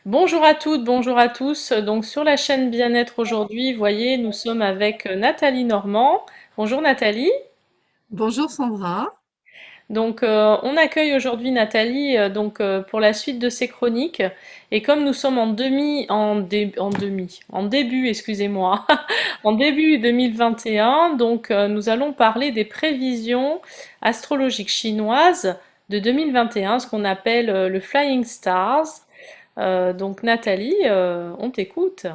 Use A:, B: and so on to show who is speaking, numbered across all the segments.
A: Bonjour à toutes, bonjour à tous. Donc sur la chaîne Bien-être aujourd'hui, vous voyez, nous sommes avec Nathalie Normand. Bonjour Nathalie.
B: Bonjour Sandra.
A: Donc on accueille aujourd'hui Nathalie pour la suite de ses chroniques. Et comme nous sommes en début, excusez-moi, en début 2021, nous allons parler des prévisions astrologiques chinoises de 2021, ce qu'on appelle le Flying Stars. Donc Nathalie, on t'écoute.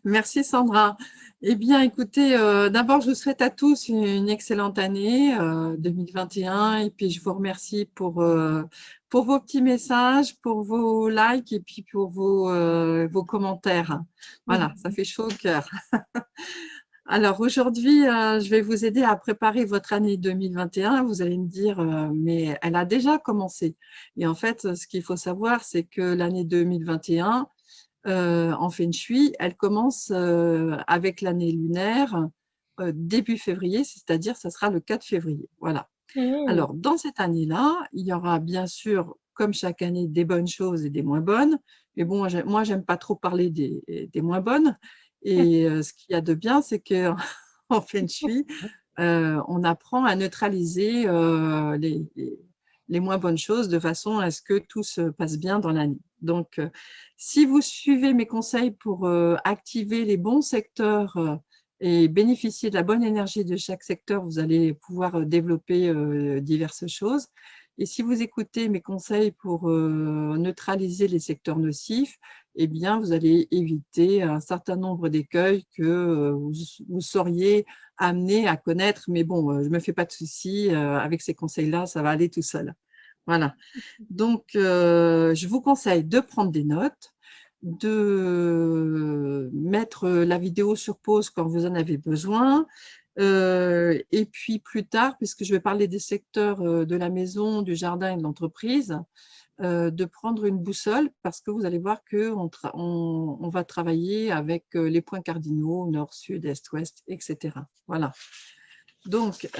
B: Merci Sandra. Eh bien, écoutez, d'abord, je vous souhaite à tous une excellente année 2021 et puis je vous remercie pour vos petits messages, pour vos likes et puis pour vos commentaires. Voilà, ça fait chaud au cœur. Alors aujourd'hui, je vais vous aider à préparer votre année 2021. Vous allez me dire, mais elle a déjà commencé. Et en fait, ce qu'il faut savoir, c'est que l'année 2021, en Feng Shui, elle commence avec l'année lunaire début février, c'est-à-dire ça sera le 4 février. Voilà.
A: Mhm.
B: Alors, dans cette année-là, il y aura bien sûr, comme chaque année, des bonnes choses et des moins bonnes. Mais bon, moi, j'aime pas trop parler des moins bonnes. Et ce qu'il y a de bien, c'est que en Feng Shui, on apprend à neutraliser les moins bonnes choses de façon à ce que tout se passe bien dans l'année. Donc, si vous suivez mes conseils pour activer les bons secteurs et bénéficier de la bonne énergie de chaque secteur, vous allez pouvoir développer diverses choses. Et si vous écoutez mes conseils pour neutraliser les secteurs nocifs, eh bien, vous allez éviter un certain nombre d'écueils que vous seriez amené à connaître. Mais bon, je ne me fais pas de soucis. Avec ces conseils-là, ça va aller tout seul. Voilà. Donc, je vous conseille de prendre des notes, de mettre la vidéo sur pause quand vous en avez besoin. Et puis plus tard, puisque je vais parler des secteurs de la maison, du jardin et de l'entreprise, de prendre une boussole parce que vous allez voir qu'on va travailler avec les points cardinaux, nord, sud, est, ouest, etc. Voilà. Donc,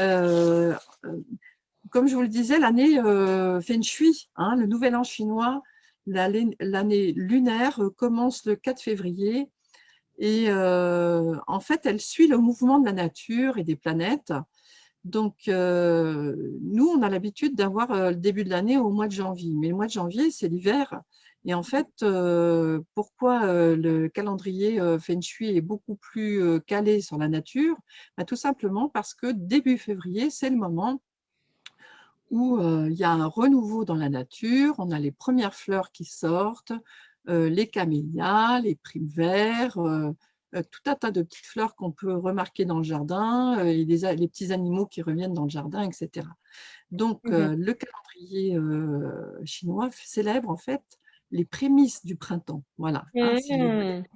B: comme je vous le disais, l'année Feng Shui, hein, le nouvel an chinois, l'année lunaire commence le 4 février et en fait, elle suit le mouvement de la nature et des planètes. Donc, nous, on a l'habitude d'avoir le début de l'année au mois de janvier. Mais le mois de janvier, c'est l'hiver. Et en fait, pourquoi le calendrier Feng Shui est beaucoup plus calé sur la nature? Bah, tout simplement parce que début février, c'est le moment où il y a un renouveau dans la nature. On a les premières fleurs qui sortent, les camélias, les primevères, tout un tas de petites fleurs qu'on peut remarquer dans le jardin, et les petits animaux qui reviennent dans le jardin, etc. Donc,
A: Mhm.
B: le calendrier chinois célèbre en fait les prémices du printemps. Voilà, hein, c'est les débuts
A: Mhm.
B: du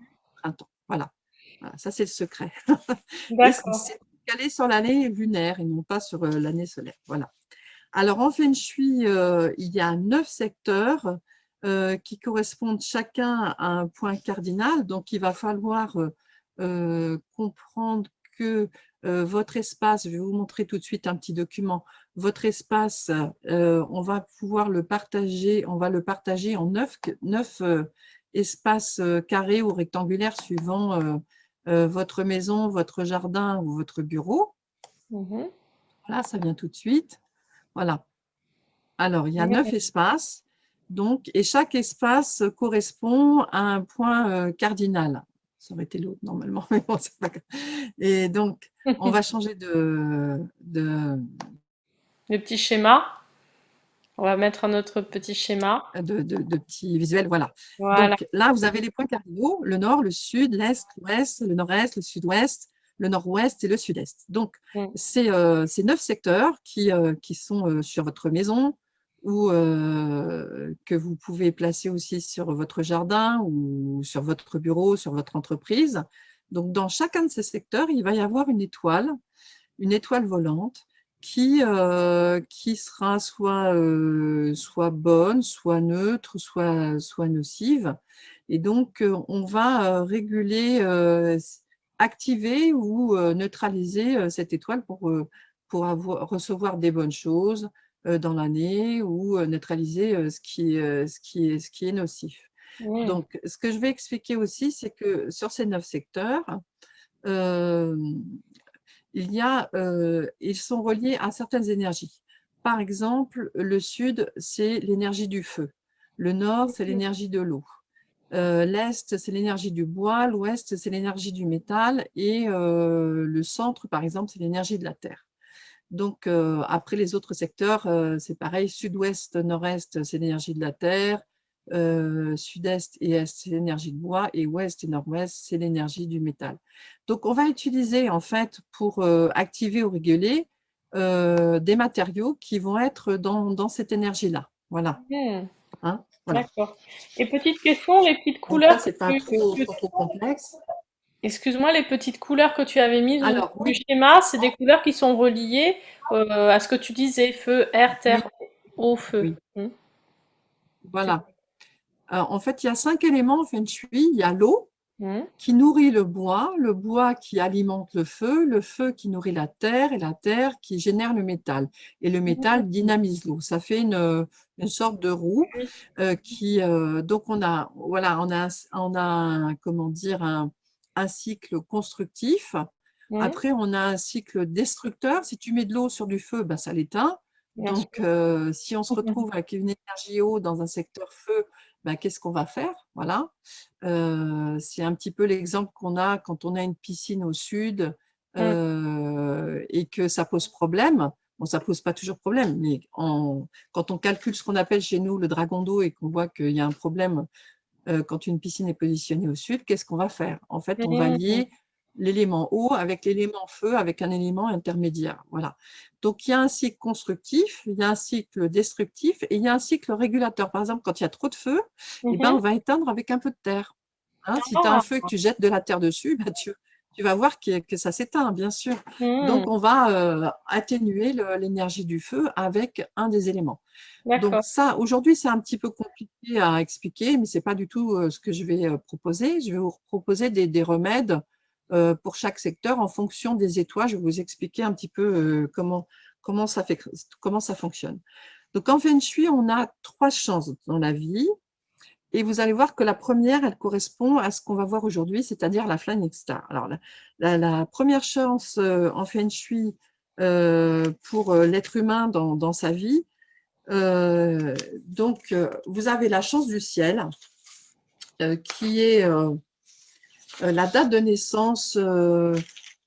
B: printemps. Voilà, voilà, ça c'est le secret. Et
A: D'accord.
B: c'est calé sur l'année lunaire et non pas sur l'année solaire. Voilà. Alors, en Feng Shui, il y a 9 secteurs qui correspondent chacun à un point cardinal. Donc, il va falloir comprendre que votre espace, je vais vous montrer tout de suite un petit document, votre espace, on va pouvoir le partager en 9 espaces carrés ou rectangulaires suivant votre maison, votre jardin ou votre bureau.
A: Mhm.
B: Voilà, ça vient tout de suite. Voilà. Alors, il y a 9
A: Mhm.
B: espaces, donc, et chaque espace correspond à un point cardinal. Ça aurait été l'autre normalement, mais bon, c'est pas grave. Et donc, on va changer
A: Le petit schéma. On va mettre un autre petit schéma.
B: de petits visuels. Voilà.
A: Voilà.
B: Donc, là, vous avez les points cardinaux, le nord, le sud, l'est, l'ouest, le nord-est, le sud-ouest, le nord-ouest et le sud-est. Donc,
A: Mhm.
B: c'est ces 9 secteurs qui sont sur votre maison ou que vous pouvez placer aussi sur votre jardin ou sur votre bureau, sur votre entreprise. Donc, dans chacun de ces secteurs, il va y avoir une étoile volante qui sera soit bonne, soit neutre, soit nocive. Et donc, on va réguler, activer ou neutraliser cette étoile pour recevoir des bonnes choses, dans l'année ou neutraliser ce qui est nocif.
A: Mm.
B: Donc, ce que je vais expliquer aussi, c'est que sur ces 9 secteurs, euh, ils sont reliés à certaines énergies. Par exemple, le sud, c'est l'énergie du feu. Le nord, c'est l'énergie de l'eau. L'est, c'est l'énergie du bois. L'ouest, c'est l'énergie du métal. Et le centre, par exemple, c'est l'énergie de la terre. Donc, après les autres secteurs, c'est pareil. Sud-ouest, nord-est, c'est l'énergie de la terre. Sud-est et est, c'est l'énergie de bois. Et ouest et nord-ouest, c'est l'énergie du métal. Donc, on va utiliser, en fait, pour activer ou réguler, des matériaux qui vont être dans cette énergie-là. Voilà.
A: Mm.
B: Hein, voilà.
A: D'accord. Et petite question, les petites
B: Donc là,
A: couleurs que
B: c'est pas
A: tu,
B: trop,
A: que-
B: trop, trop complexe.
A: excuse-moi, les petites couleurs que tu avais mises au niveau
B: Alors,
A: du
B: oui,
A: schéma, c'est des couleurs qui sont reliées à ce que tu disais, feu, air,
B: oui,
A: terre, eau, feu.
B: oui.
A: Mm. C'est-
B: Voilà. En fait, il y a 5 éléments en Feng Shui. Il y a l'eau
A: Mm.
B: qui nourrit le bois qui alimente le feu qui nourrit la terre qui génère le métal. Et le métal dynamise l'eau. Ça fait une sorte de roue donc voilà, on a comment dire, un cycle constructif.
A: Mm.
B: Après, on a un cycle destructeur. Si tu mets de l'eau sur du feu, ben, ça l'éteint.
A: Bien sûr.
B: Donc, si on se retrouve avec une énergie eau dans un secteur feu, ben, qu'est-ce qu'on va faire? Voilà. C'est un petit peu l'exemple qu'on a quand on a une piscine au sud
A: Mm.
B: et que ça pose problème. Bon, ça pose pas toujours problème, mais quand on calcule ce qu'on appelle chez nous le dragon d'eau et qu'on voit qu'il y a un problème quand une piscine est positionnée au sud, qu'est-ce qu'on va faire? En fait, on va
A: Mm.
B: lier l'élément eau avec l'élément feu, avec un élément intermédiaire. Voilà. Donc, il y a un cycle constructif, il y a un cycle destructif et il y a un cycle régulateur. Par exemple, quand il y a trop de feu, eh ben,
A: Mhm.
B: on va éteindre avec un peu de terre. Hein, si tu as un
A: Ah.
B: feu et que tu jettes de la terre dessus, ben, tu vas voir que ça s'éteint, bien sûr.
A: Mm.
B: Donc, on va atténuer l'énergie du feu avec un des éléments. Donc
A: D'accord.
B: ça, aujourd'hui, c'est un petit peu compliqué à expliquer, mais c'est pas du tout ce que je vais proposer. Je vais vous proposer des remèdes pour chaque secteur en fonction des étoiles. Je vais vous expliquer un petit peu comment comment ça fonctionne. Donc en Feng Shui, on a 3 chances dans la vie. Et vous allez voir que la première, elle correspond à ce qu'on va voir aujourd'hui, c'est-à-dire la Flying Star. Alors, la première chance en Feng Shui pour l'être humain dans sa vie, vous avez la chance du ciel, qui est la date de naissance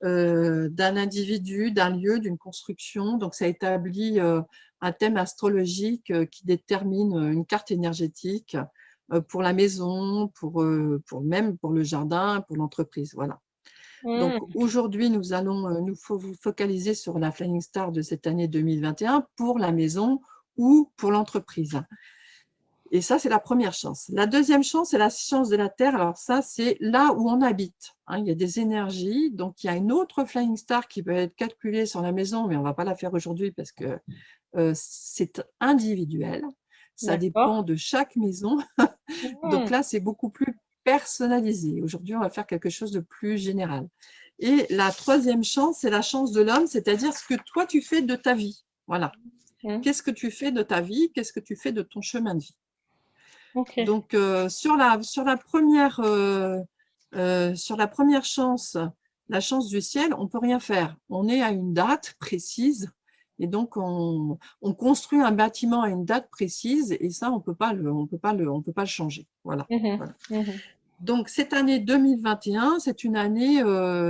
B: d'un individu, d'un lieu, d'une construction. Donc, ça établit un thème astrologique qui détermine une carte énergétique pour la maison, même pour le jardin, pour l'entreprise. Voilà. Donc,
A: Mm.
B: aujourd'hui, nous allons nous focaliser sur la Flying Star de cette année 2021 pour la maison ou pour l'entreprise. Et ça, c'est la première chance. La deuxième chance, c'est la chance de la Terre. Alors ça, c'est là où on habite. Hein, il y a des énergies. Donc, il y a une autre Flying Star qui peut être calculée sur la maison, mais on ne va pas la faire aujourd'hui parce que c'est individuel. Ça
A: D'accord.
B: dépend de chaque maison. Donc
A: Mm.
B: là, c'est beaucoup plus personnalisé. Aujourd'hui, on va faire quelque chose de plus général. Et la troisième chance, c'est la chance de l'homme, c'est-à-dire ce que toi, tu fais de ta vie. Voilà.
A: Mm.
B: Qu'est-ce que tu fais de ta vie? Qu'est-ce que tu fais de ton chemin de vie?
A: Ok.
B: Donc, sur la première chance, la chance du ciel, on ne peut rien faire. On est à une date précise et donc on construit un bâtiment à une date précise et ça, on peut pas le changer. Voilà.
A: Mhm.
B: Voilà.
A: Mhm.
B: Donc, cette année 2021, c'est une année,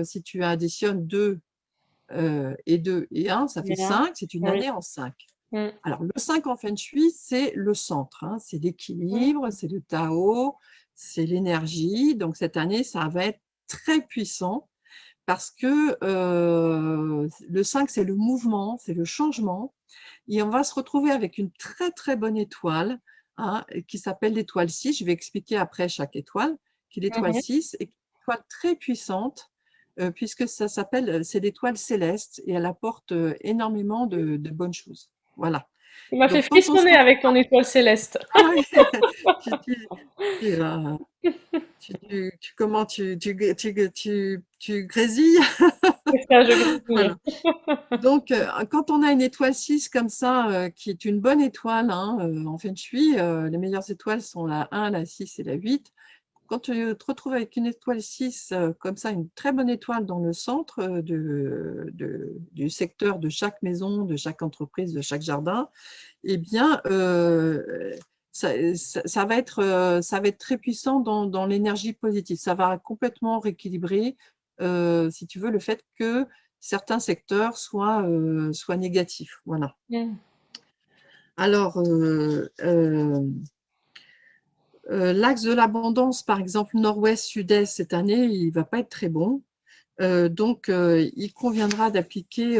B: si tu additionnes 2 et 2 et 1, ça fait
A: Bien.
B: 5, c'est une
A: Oui.
B: année en 5.
A: Mm.
B: Alors, le 5 en Feng Shui, c'est le centre, hein, c'est l'équilibre,
A: Mm.
B: c'est le Tao, c'est l'énergie. Donc, cette année, ça va être très puissant parce que le 5, c'est le mouvement, c'est le changement. Et on va se retrouver avec une très, très bonne étoile hein, qui s'appelle l'étoile 6. Je vais expliquer après chaque étoile, qui est l'étoile
A: Mhm.
B: 6 et qui est une étoile très puissante puisque c'est l'étoile céleste et elle apporte énormément de bonnes choses. Voilà.
A: Tu m'as fait
B: Donc, quand on se
A: frissonner
B: retrouve…
A: avec ton étoile céleste.
B: Ah oui, tu, tu, tu, comment tu grésilles?
A: C'est ça, je gribouille.
B: Voilà. Donc, quand on a une étoile 6 comme ça, qui est une bonne étoile, hein, en feng shui, les meilleures étoiles sont la 1, la 6 et la 8. Quand tu te retrouves avec une étoile 6, comme ça, une très bonne étoile dans le centre du secteur de chaque maison, de chaque entreprise, de chaque jardin, eh bien, ça va être très puissant dans l'énergie positive. Ça va complètement rééquilibrer, si tu veux, le fait que certains secteurs soient négatifs. Voilà.
A: Mm.
B: Alors, l'axe de l'abondance, par exemple, nord-ouest-sud-est, cette année, il ne va pas être très bon. Donc, il conviendra d'appliquer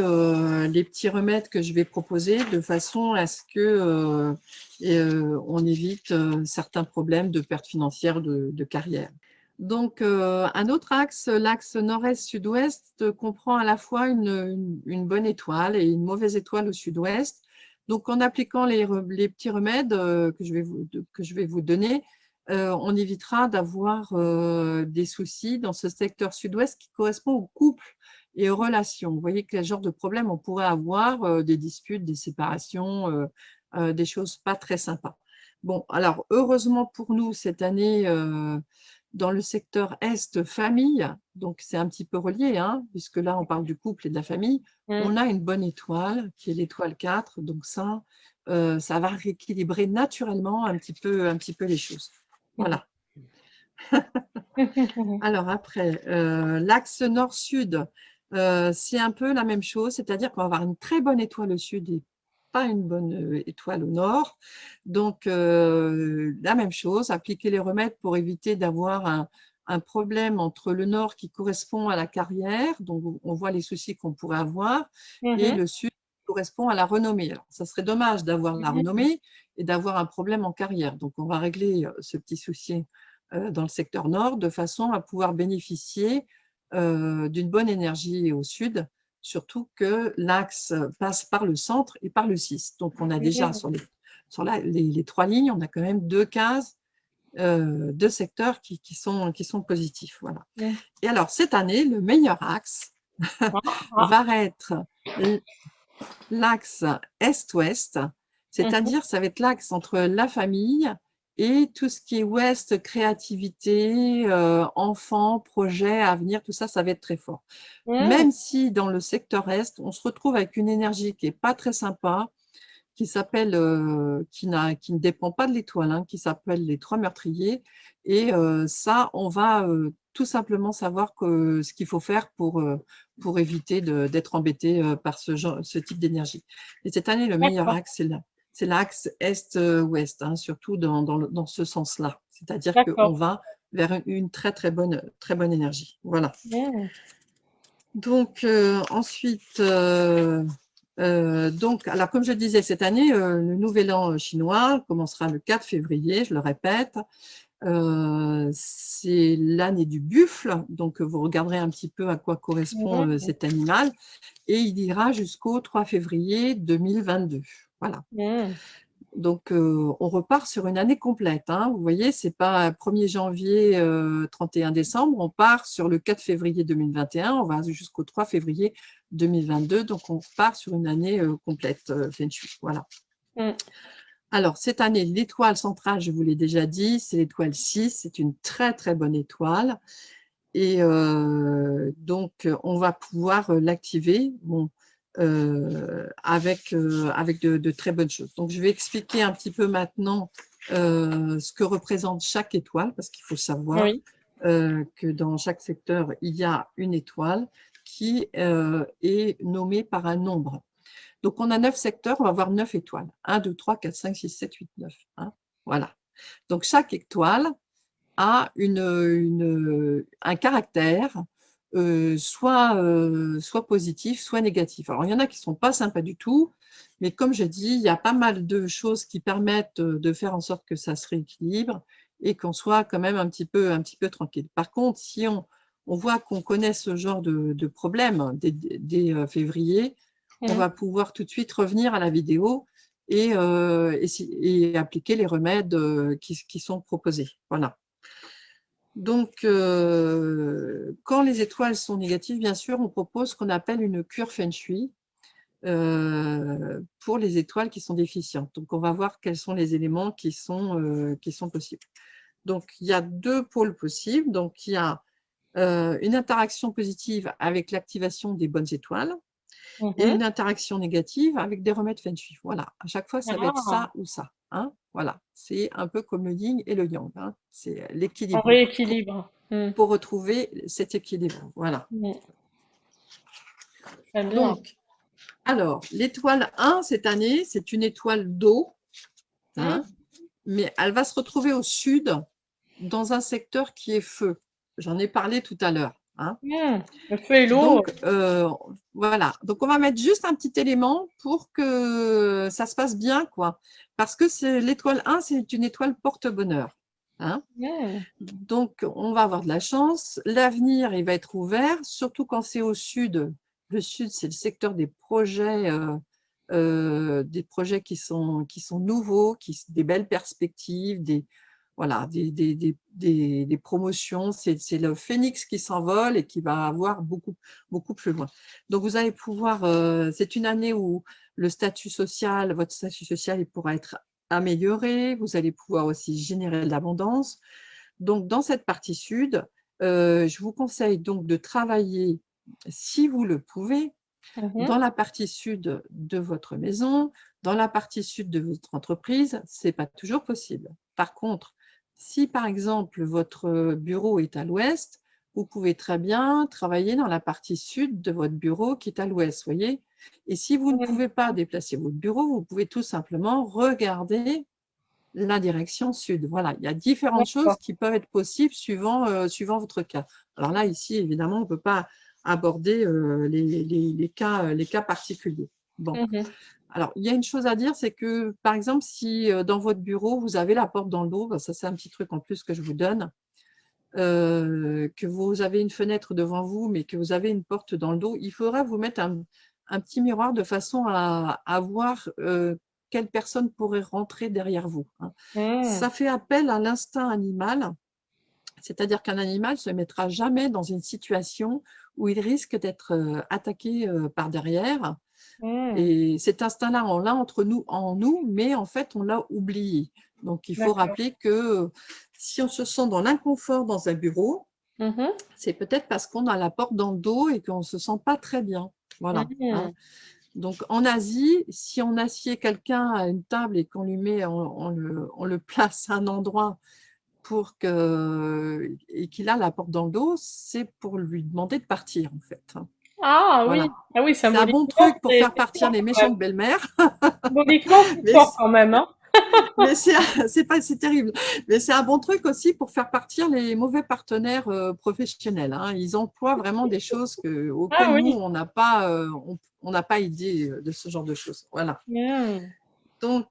B: les petits remèdes que je vais proposer de façon à ce que on évite certains problèmes de perte financière de carrière. Donc, un autre axe, l'axe nord-est-sud-ouest, comprend à la fois une bonne étoile et une mauvaise étoile au sud-ouest. Donc, en appliquant les petits remèdes que je vais vous donner, on évitera d'avoir des soucis dans ce secteur sud-ouest qui correspond au couple et aux relations. Vous voyez quel genre de problème on pourrait avoir, des disputes, des séparations, des choses pas très sympas. Bon, alors heureusement pour nous, cette année, dans le secteur Est, famille, donc c'est un petit peu relié, hein, puisque là on parle du couple et de la famille,
A: Mm.
B: on a une bonne étoile qui est l'étoile 4, donc ça va rééquilibrer naturellement un petit peu les choses. Voilà. Alors après, l'axe nord-sud, c'est un peu la même chose, c'est-à-dire qu'on va avoir une très bonne étoile au sud et pas une bonne étoile au nord. Donc, la même chose, appliquer les remèdes pour éviter d'avoir un problème entre le nord qui correspond à la carrière, donc on voit les soucis qu'on pourrait avoir, et
A: Mhm.
B: le sud qui correspond à la renommée. Alors, ça serait dommage d'avoir la
A: Mhm.
B: renommée et d'avoir un problème en carrière. Donc, on va régler ce petit souci dans le secteur nord, de façon à pouvoir bénéficier d'une bonne énergie au sud, surtout que l'axe passe par le centre et par le 6. Donc, on a déjà
A: Mhm.
B: les trois lignes, on a quand même deux cases, deux secteurs qui sont positifs. Voilà.
A: Mhm.
B: Et alors, cette année, le meilleur axe
A: Ah,
B: va être l'axe est-ouest,
A: mhm.
B: c'est-à-dire ça va être l'axe entre la famille et tout ce qui est ouest, créativité, enfants, projets, avenir, tout ça, ça va être très fort.
A: Mhm.
B: Même si dans le secteur est, on se retrouve avec une énergie qui est pas très sympa, qui s'appelle, qui ne dépend pas de l'étoile, hein, qui s'appelle les trois meurtriers. Et ça, on va tout simplement savoir ce qu'il faut faire pour éviter d'être embêté par ce type d'énergie. Et cette année, le meilleur
A: D'accord,
B: axe, c'est l'axe est-ouest, hein, surtout dans ce sens-là. C'est-à-dire qu'on
A: d'accord.
B: va vers une très bonne énergie. Voilà.
A: Mhm.
B: Donc, ensuite, donc, alors comme je disais, cette année, le nouvel an chinois commencera le 4 février, je le répète. C'est l'année du buffle, donc vous regarderez un petit peu à quoi correspond
A: Mhm.
B: cet animal, et il ira jusqu'au 3 février 2022. Voilà.
A: Mhm.
B: Donc, on repart sur une année complète, hein. Vous voyez, ce n'est pas 1er janvier, 31 décembre, on part sur le 4 février 2021, on va jusqu'au 3 février 2022, donc on part sur une année complète, Feng Shui. Voilà.
A: Mhm.
B: Alors, cette année, l'étoile centrale, je vous l'ai déjà dit, c'est l'étoile 6, c'est une très très bonne étoile. Et donc, on va pouvoir l'activer bon, avec de très bonnes choses. Donc, je vais expliquer un petit peu maintenant ce que représente chaque étoile, parce qu'il faut savoir
A: Oui.
B: que dans chaque secteur, il y a une étoile qui est nommée par un nombre. Donc, on a 9 secteurs, on va avoir 9 étoiles. 1, 2, 3, 4, 5, 6, 7, 8, 9. Hein. Voilà. Donc, chaque étoile a un caractère soit positif, soit négatif. Alors, il y en a qui ne sont pas sympas du tout, mais comme je dis, il y a pas mal de choses qui permettent de faire en sorte que ça se rééquilibre et qu'on soit quand même un petit peu tranquille. Par contre, si on voit qu'on connaît ce genre de problème dès février, on
A: Mhm.
B: va pouvoir tout de suite revenir à la vidéo et appliquer les remèdes qui sont proposés. Voilà. Donc, quand les étoiles sont négatives, bien sûr, on propose ce qu'on appelle une cure Feng Shui pour les étoiles qui sont déficientes. Donc, on va voir quels sont les éléments qui sont possibles. Donc, il y a deux pôles possibles. Donc, il y a une interaction positive avec l'activation des bonnes étoiles et
A: Mhm.
B: une interaction négative avec des remèdes Feng Shui. Voilà, à chaque fois, ça va être
A: Ah,
B: ça ou ça. Hein, voilà, c'est un peu comme le yin et le yang. Hein, c'est
A: on
B: l'équilibre
A: rééquilibre.
B: pour retrouver cet équilibre. Voilà.
A: Mm. Très bien.
B: Donc, alors, l'étoile 1 cette année, c'est une étoile d'eau,
A: Mm.
B: hein, mais elle va se retrouver au sud dans un secteur qui est feu. J'en ai parlé tout à l'heure. Hein.
A: Mm. Le feu et l'eau.
B: Donc, voilà. Donc, on va mettre juste un petit élément pour que ça se passe bien, quoi. Parce que l'étoile 1, c'est une étoile porte-bonheur. Hein.
A: Mm.
B: Donc, on va avoir de la chance. L'avenir, il va être ouvert, surtout quand c'est au sud. Le sud, c'est le secteur des projets qui sont nouveaux, des belles perspectives, voilà, des promotions. C'est le phénix qui s'envole et qui va avoir beaucoup, beaucoup plus loin. Donc, vous allez pouvoir, c'est une année où votre statut social, il pourra être amélioré. Vous allez pouvoir aussi générer de l'abondance. Donc, dans cette partie sud, je vous conseille donc de travailler, si vous le pouvez,
A: Mhm.
B: dans la partie sud de votre maison, dans la partie sud de votre entreprise. Ce n'est pas toujours possible. Par contre, si par exemple votre bureau est à l'ouest, vous pouvez très bien travailler dans la partie sud de votre bureau qui est à l'ouest, voyez. Et si vous ne
A: Mm.
B: pouvez pas déplacer votre bureau, vous pouvez tout simplement regarder la direction sud. Voilà, il y a différentes choses
A: D'accord.
B: qui peuvent être possibles suivant votre cas. Alors là, ici, évidemment, on ne peut pas aborder les cas particuliers. Bon,
A: Mhm.
B: alors il y a une chose à dire, c'est que par exemple, si dans votre bureau, vous avez la porte dans le dos, ça c'est un petit truc en plus que je vous donne, que vous avez une fenêtre devant vous, mais que vous avez une porte dans le dos, il faudra vous mettre un petit miroir de façon à voir quelle personne pourrait rentrer derrière vous. Hein.
A: Mm.
B: Ça fait appel à l'instinct animal, c'est-à-dire qu'un animal ne se mettra jamais dans une situation où il risque d'être attaqué par derrière.
A: Mm.
B: Et cet instinct-là, on l'a en nous, mais en fait, on l'a oublié. Donc, il faut
A: D'accord.
B: rappeler que si on se sent dans l'inconfort dans un bureau,
A: Mhm.
B: c'est peut-être parce qu'on a la porte dans le dos et qu'on ne se sent pas très bien. Voilà. Hein.
A: Mm.
B: Donc, en Asie, si on assied quelqu'un à une table et qu'on lui met, on le place à un endroit et qu'il a la porte dans le dos, c'est pour lui demander de partir, en fait. Hein.
A: Ah oui,
B: Voilà.
A: ah oui,
B: C'est un bon
A: symboliquement,
B: truc pour faire
A: c'est
B: partir
A: fort
B: les
A: quand même.
B: méchantes belles-mères,
A: Symboliquement, c'est
B: mais,
A: fort quand même, hein.
B: mais c'est terrible. Mais c'est un bon truc aussi pour faire partir les mauvais partenaires professionnels. Hein. Ils emploient vraiment des choses
A: Ah
B: auxquelles nous,
A: oui.
B: on n'a pas idée de ce genre de choses. Voilà.
A: Mm.
B: Donc,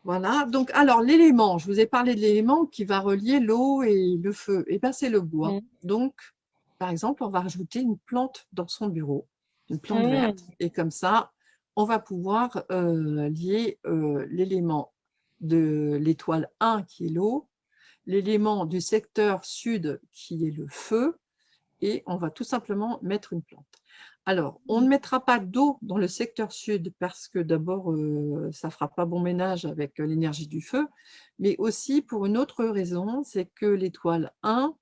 B: voilà. Donc, alors, l'élément, je vous ai parlé de l'élément qui va relier l'eau et le feu. Et bien, c'est le bois.
A: Mm.
B: Donc, par exemple, on va rajouter une plante dans son bureau, une plante verte.
A: Mm.
B: Et comme ça, on va pouvoir lier l'élément de l'étoile 1 qui est l'eau, l'élément du secteur sud qui est le feu, et on va tout simplement mettre une plante. Alors, on ne mettra pas d'eau dans le secteur sud parce que d'abord, ça ne fera pas bon ménage avec l'énergie du feu, mais aussi pour une autre raison, c'est que l'étoile 1,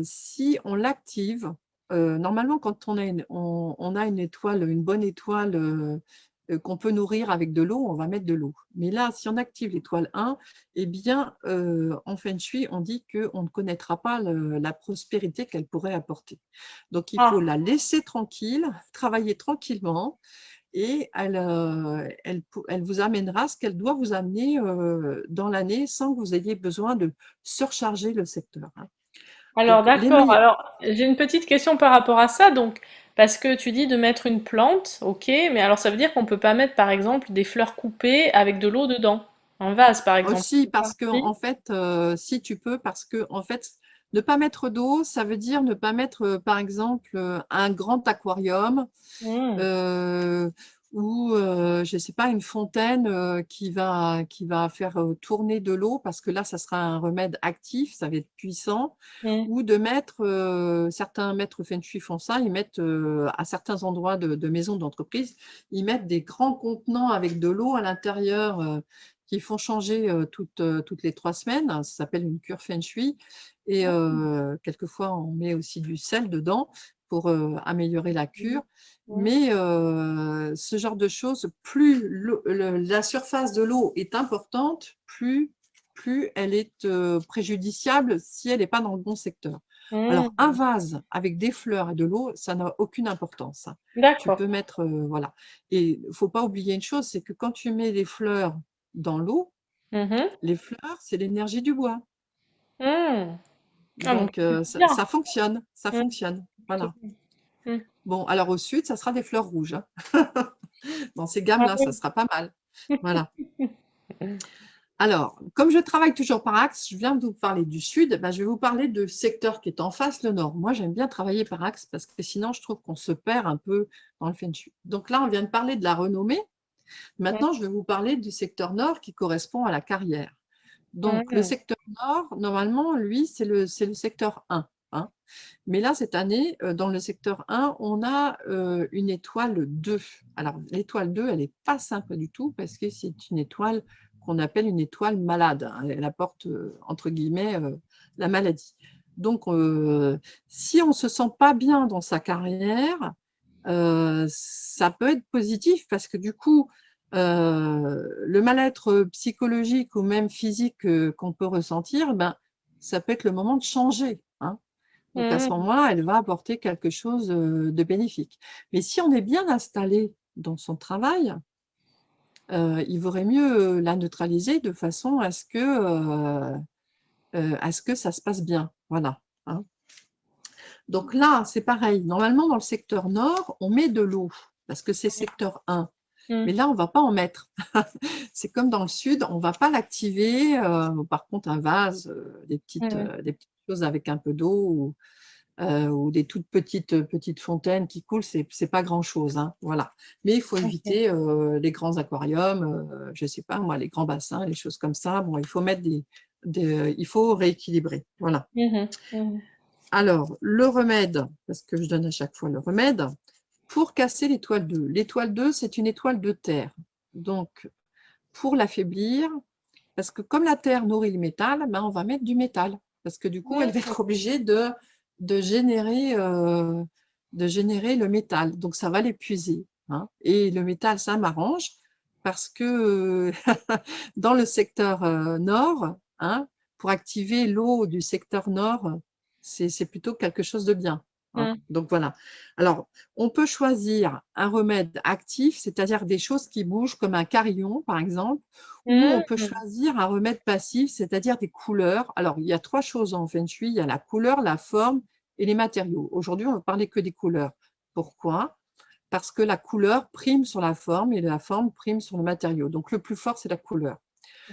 B: si on l'active, normalement, quand on a une étoile, une bonne étoile qu'on peut nourrir avec de l'eau, on va mettre de l'eau. Mais là, si on active l'étoile 1, eh bien, en Feng Shui, on dit qu'on ne connaîtra pas la prospérité qu'elle pourrait apporter. Donc, il faut
A: Ah,
B: la laisser tranquille, travailler tranquillement, et elle vous amènera ce qu'elle doit vous amener dans l'année sans que vous ayez besoin de surcharger le secteur. Hein.
A: alors
B: Donc, les
A: d'accord.
B: meilleurs.
A: Alors, j'ai une petite question par rapport à ça. Donc, parce que tu dis de mettre une plante, ok, mais alors ça veut dire qu'on peut pas mettre, par exemple, des fleurs coupées avec de l'eau dedans. Un vase, par exemple.
B: Aussi,
A: C'est ça?
B: parce que
A: Oui.
B: en fait, si tu peux, parce que en fait, ne pas mettre d'eau, ça veut dire ne pas mettre, par exemple, un grand aquarium
A: Mm.
B: euh, ou je ne sais pas, une fontaine qui va faire tourner de l'eau, parce que là, ça sera un remède actif, ça va être puissant,
A: Mm.
B: ou de mettre, certains maîtres feng shui font ça, ils mettent à certains endroits de maisons d'entreprise, ils mettent des grands contenants avec de l'eau à l'intérieur qui font changer toutes les 3 semaines. Ça s'appelle une cure feng shui. Et quelquefois, on met aussi du sel dedans pour améliorer la
A: Mm.
B: cure.
A: Mm.
B: Mais ce genre de choses, plus la surface de l'eau est importante, plus elle est préjudiciable si elle n'est pas dans le bon secteur. Alors, un
A: Mm.
B: vase avec des fleurs et de l'eau, ça n'a aucune importance, hein. Tu
A: D'accord.
B: peux mettre, voilà. Et il ne faut pas oublier une chose, c'est que quand tu mets des fleurs dans l'eau,
A: Mhm.
B: les fleurs, c'est l'énergie du bois.
A: Mm. Ah bon,
B: Donc,
A: bien.
B: ça fonctionne, ça
A: Mm.
B: fonctionne. Voilà.
A: Mm.
B: Bon, alors au sud, ça sera des fleurs rouges, hein. Dans ces
A: Ah
B: gammes-là, ça
A: oui.
B: sera pas mal. Voilà. Alors, comme je travaille toujours par axe, je viens de vous parler du sud, ben, je vais vous parler du secteur qui est en face, le nord. Moi, j'aime bien travailler par axe parce que sinon, je trouve qu'on se perd un peu dans le feng shui. Donc là, on vient de parler de la renommée.
A: Mm.
B: Maintenant, je vais vous parler du secteur nord qui correspond à la carrière. Donc, le
A: Mm.
B: secteur nord, normalement, lui, c'est le secteur 1, hein. Mais là, cette année, dans le secteur 1, on a une étoile 2. Alors, l'étoile 2, elle n'est pas simple du tout parce que c'est une étoile qu'on appelle une étoile malade, hein. Elle apporte, entre guillemets, la maladie. Donc, si on ne se sent pas bien dans sa carrière, ça peut être positif parce que du coup, le mal-être psychologique ou même physique qu'on peut ressentir, ben, ça peut être le moment de changer, hein. Donc à ce
A: Mm.
B: moment-là, elle va apporter quelque chose de bénéfique. Mais si on est bien installé dans son travail, il vaudrait mieux la neutraliser de façon à ce que ça se passe bien. Voilà, hein. Donc là, c'est pareil. Normalement, dans le secteur nord, on met de l'eau parce que c'est secteur 1.
A: Mm.
B: Mais là, on ne va pas en mettre. C'est comme dans le sud, on ne va pas l'activer. Par contre, un vase,
A: Mm.
B: des petites choses avec un peu d'eau ou des toutes petites fontaines qui coulent, c'est pas grand-chose, hein, voilà. Mais il faut
A: Ok.
B: éviter les grands aquariums, je ne sais pas moi, les grands bassins, les choses comme ça. Bon, il faut mettre il faut rééquilibrer, voilà.
A: Mhm. Mhm.
B: Alors, le remède, parce que je donne à chaque fois le remède, pour casser l'étoile 2. L'étoile 2, c'est une étoile de terre. Donc, pour l'affaiblir, parce que comme la terre nourrit le métal, ben, on va mettre du métal. Parce que du coup, elle va
A: Mm.
B: être obligée de générer, le métal. Donc, ça va l'épuiser, hein. Et le métal, ça m'arrange parce que dans le secteur nord, hein, pour activer l'eau du secteur nord, c'est plutôt quelque chose de bien, hein.
A: Mm.
B: Donc voilà. Alors, on peut choisir un remède actif, c'est-à-dire des choses qui bougent comme un carillon, par exemple, ou on peut
A: Mm.
B: choisir un remède passif, c'est-à-dire des couleurs. Alors, il y a 3 choses en feng shui, il y a la couleur, la forme et les matériaux. Aujourd'hui, on va parler que des couleurs. Pourquoi? Parce que la couleur prime sur la forme et la forme prime sur le matériau. Donc, le plus fort, c'est la couleur.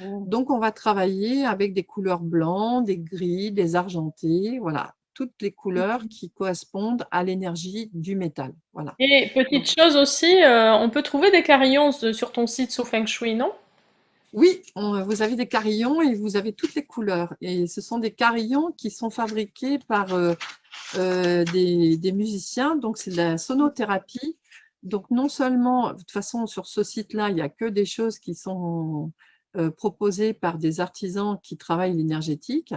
A: Mm.
B: Donc, on va travailler avec des couleurs blancs, des gris, des argentés, voilà, toutes les couleurs qui correspondent à l'énergie du métal. Voilà.
A: Et
B: Donc,
A: petite chose aussi, on peut trouver des carillons sur ton site sous Feng Shui, non?
B: oui, vous avez des carillons et vous avez toutes les couleurs. Et ce sont des carillons qui sont fabriqués par des musiciens. Donc, c'est de la sonothérapie. Donc, non seulement, de toute façon, sur ce site-là, il n'y a que des choses qui sont proposées par des artisans qui travaillent l'énergétique.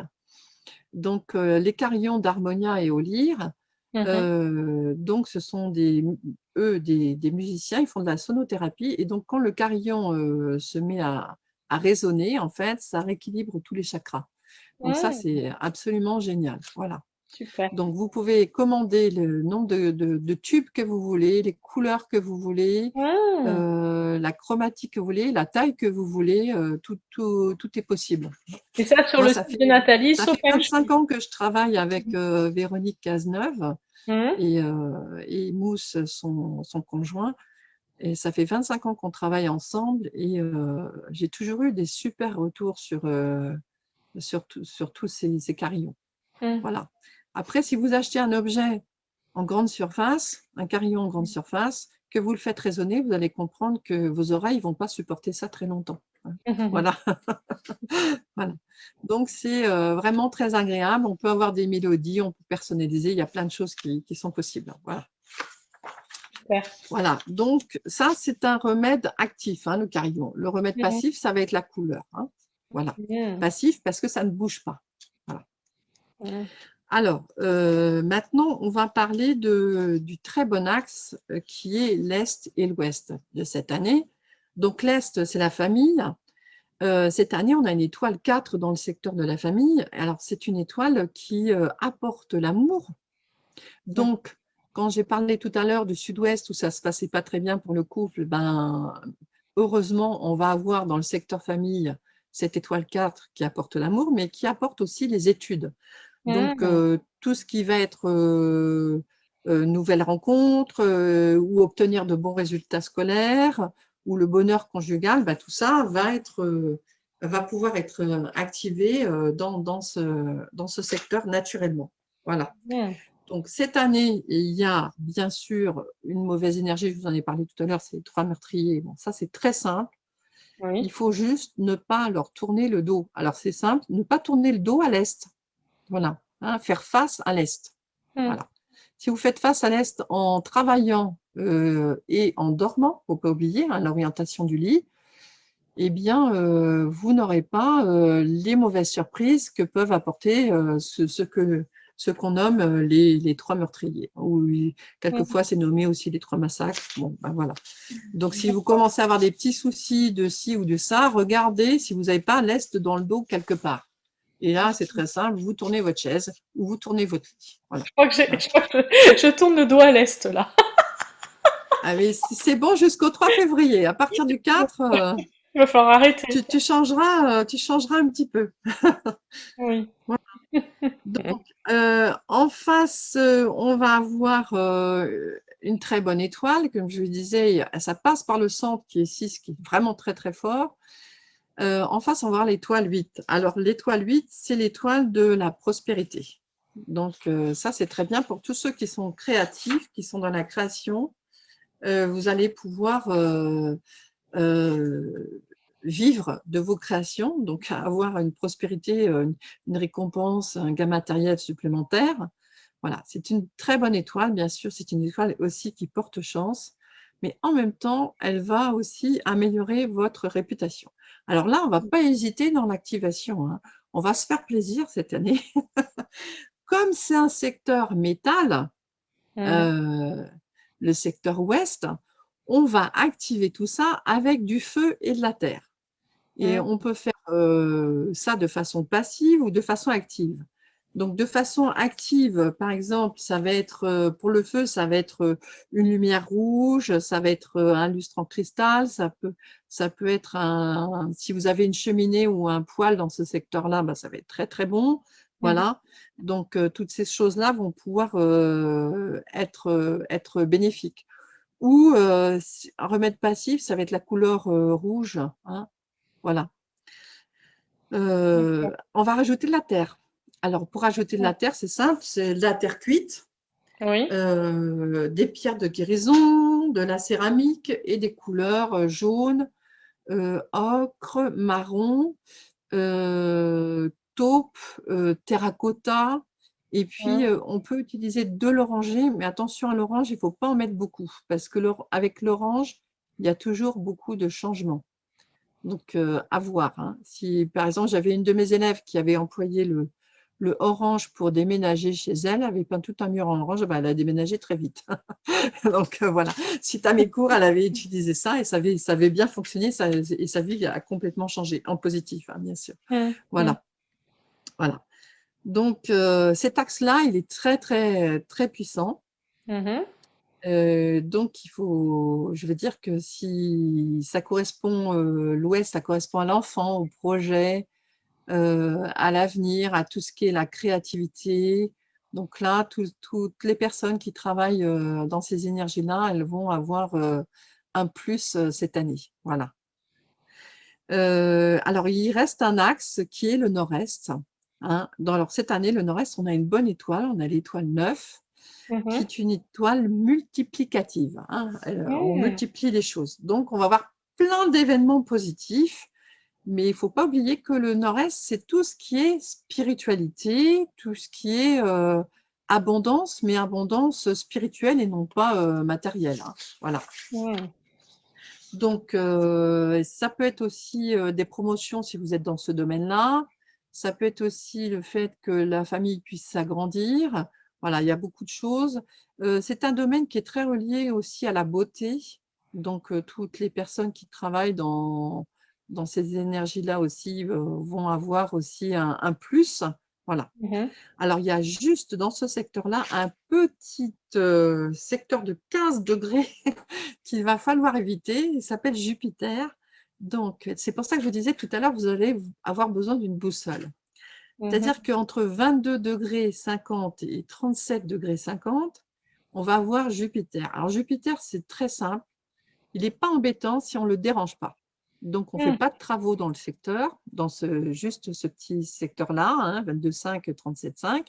B: Donc, les carillons d'harmonia et au lyre,
A: Mhm.
B: donc ce sont des musiciens, ils font de la sonothérapie. Et donc, quand le carillon se met à résonner, en fait, ça rééquilibre tous les chakras. Donc, ça,
A: Mm.
B: c'est absolument génial. Voilà.
A: Super.
B: Donc, vous pouvez commander le nombre de tubes que vous voulez, les couleurs que vous voulez,
A: Mm.
B: la chromatique que vous voulez, la taille que vous voulez, tout est possible.
A: Et ça sur
B: Moi,
A: le
B: ça
A: site
B: fait,
A: de Nathalie,
B: ça
A: sous
B: fait
A: Feng
B: 25
A: Shui.
B: ans que je travaille avec Véronique Cazeneuve
A: Mm.
B: et Mousse, son conjoint. Et ça fait 25 ans qu'on travaille ensemble et j'ai toujours eu des super retours sur tous ces carillons.
A: Mm.
B: Voilà. Après, si vous achetez un objet en grande surface, un carillon en grande surface, que vous le faites résonner, vous allez comprendre que vos oreilles ne vont pas supporter ça très longtemps, hein. Voilà. Voilà. Donc, c'est vraiment très agréable. On peut avoir des mélodies, on peut personnaliser. Il y a plein de choses qui sont possibles. Voilà.
A: Super.
B: Voilà. Donc, ça, c'est un remède actif, hein, le carillon. Le remède
A: Mhm.
B: passif, ça va être la couleur, hein. Voilà.
A: Mhm.
B: Passif parce que ça ne bouge pas. Voilà.
A: Mhm.
B: Alors, maintenant, on va parler du très bon axe qui est l'Est et l'Ouest de cette année. Donc, l'Est, c'est la famille. Cette année, on a une étoile 4 dans le secteur de la famille. Alors, c'est une étoile qui apporte l'amour. Donc, quand j'ai parlé tout à l'heure du sud-ouest où ça ne se passait pas très bien pour le couple, ben, heureusement, on va avoir dans le secteur famille cette étoile 4 qui apporte l'amour, mais qui apporte aussi les études. Donc,
A: Mhm.
B: tout ce qui va être nouvelles rencontres ou obtenir de bons résultats scolaires ou le bonheur conjugal, bah, tout ça va pouvoir être activé dans ce secteur naturellement. Voilà.
A: Mhm.
B: Donc, cette année, il y a bien sûr une mauvaise énergie, je vous en ai parlé tout à l'heure, c'est les 3 meurtriers. Bon, ça, c'est très simple.
A: Oui.
B: Il faut juste ne pas leur tourner le dos. Alors, c'est simple, ne pas tourner le dos à l'est. Voilà, hein, faire face à l'est.
A: Mhm.
B: Voilà. Si vous faites face à l'est en travaillant et en dormant, il ne faut pas oublier hein, l'orientation du lit, eh bien, vous n'aurez pas les mauvaises surprises que peuvent apporter ce qu'on nomme les 3 meurtriers. Ou
A: Mhm.
B: quelquefois, c'est nommé aussi les 3 massacres. Bon, ben voilà. Donc, si vous commencez à avoir des petits soucis de ci ou de ça, regardez si vous n'avez pas l'est dans le dos quelque part. Et là, c'est très simple, vous tournez votre chaise ou vous tournez votre lit. Voilà.
A: Je crois que je tourne le dos à l'est là.
B: Ah, mais c'est bon jusqu'au 3 février. À partir du 4,
A: Il va falloir arrêter.
B: tu changeras un petit peu.
A: Oui.
B: Voilà. Donc, en face, on va avoir une très bonne étoile. Comme je vous disais, ça passe par le centre qui est 6, qui est vraiment très très fort. En face, on va voir l'étoile 8. Alors, l'étoile 8, c'est l'étoile de la prospérité. Donc, ça, c'est très bien pour tous ceux qui sont créatifs, qui sont dans la création. Vous allez pouvoir vivre de vos créations, donc avoir une prospérité, une récompense, un gain matériel supplémentaire. Voilà, c'est une très bonne étoile, bien sûr, c'est une étoile aussi qui porte chance, mais en même temps, elle va aussi améliorer votre réputation. Alors là, on ne va pas hésiter dans l'activation, hein. On va se faire plaisir cette année. Comme c'est un secteur métal,
A: Mhm.
B: euh, le secteur ouest, on va activer tout ça avec du feu et de la terre. Et
A: Mhm.
B: on peut faire ça de façon passive ou de façon active. Donc, de façon active, par exemple, ça va être pour le feu, ça va être une lumière rouge, ça va être un lustre en cristal, ça peut être si vous avez une cheminée ou un poêle dans ce secteur-là, bah, ça va être très très bon.
A: Mhm.
B: Voilà. Donc, toutes ces choses-là vont pouvoir être bénéfiques. Ou un remède passif, ça va être la couleur rouge, hein. Voilà. On va rajouter de la terre. Alors, pour rajouter de la terre, c'est simple, c'est de la terre cuite,
A: Oui.
B: des pierres de guérison, de la céramique et des couleurs jaune, ocre, marron, taupe, terracotta. Et puis,
A: Mhm.
B: on peut utiliser de l'oranger, mais attention à l'orange, il ne faut pas en mettre beaucoup, parce que avec l'orange, il y a toujours beaucoup de changements. Donc, à voir, hein. Si, par exemple, j'avais une de mes élèves qui avait employé le orange pour déménager chez elle, elle avait peint tout un mur en orange, ben, elle a déménagé très vite. Donc, voilà. Suite à mes cours, elle avait utilisé ça et ça avait bien fonctionné et sa vie a complètement changé, en positif, hein, bien sûr.
A: Mhm.
B: Voilà. Voilà. Donc, cet axe-là, il est très, très, très puissant.
A: Mhm.
B: Donc, je veux dire que si ça correspond, l'Ouest, ça correspond à l'enfant, au projet, à l'avenir, à tout ce qui est la créativité. Donc là, toutes les personnes qui travaillent dans ces énergies-là, elles vont avoir un plus cette année. Voilà. Alors, il reste un axe qui est le nord-est, hein. Alors, cette année, le nord-est, on a une bonne étoile, on a l'étoile 9. qui
A: Mhm.
B: est une étoile multiplicative, hein. On
A: Mm.
B: multiplie les choses. Donc, on va avoir plein d'événements positifs, mais il ne faut pas oublier que le Nord-Est, c'est tout ce qui est spiritualité, tout ce qui est abondance, mais abondance spirituelle et non pas matérielle, hein. Voilà.
A: Mm.
B: Donc, ça peut être aussi des promotions si vous êtes dans ce domaine-là. Ça peut être aussi le fait que la famille puisse s'agrandir. Voilà, il y a beaucoup de choses. C'est un domaine qui est très relié aussi à la beauté. Donc, toutes les personnes qui travaillent dans ces énergies-là aussi vont avoir aussi un plus. Voilà.
A: Mhm.
B: Alors, il y a juste dans ce secteur-là un petit secteur de 15 degrés qu'il va falloir éviter. Il s'appelle Jupiter. Donc, c'est pour ça que je vous disais tout à l'heure, vous allez avoir besoin d'une boussole. C'est-à-dire
A: Mhm.
B: qu'entre 22 degrés 50 et 37 degrés 50, on va avoir Jupiter. Alors, Jupiter, c'est très simple. Il n'est pas embêtant si on ne le dérange pas. Donc, on ne fait
A: Mm.
B: pas de travaux dans le secteur, dans juste ce petit secteur-là, hein, 22,5, 37,5.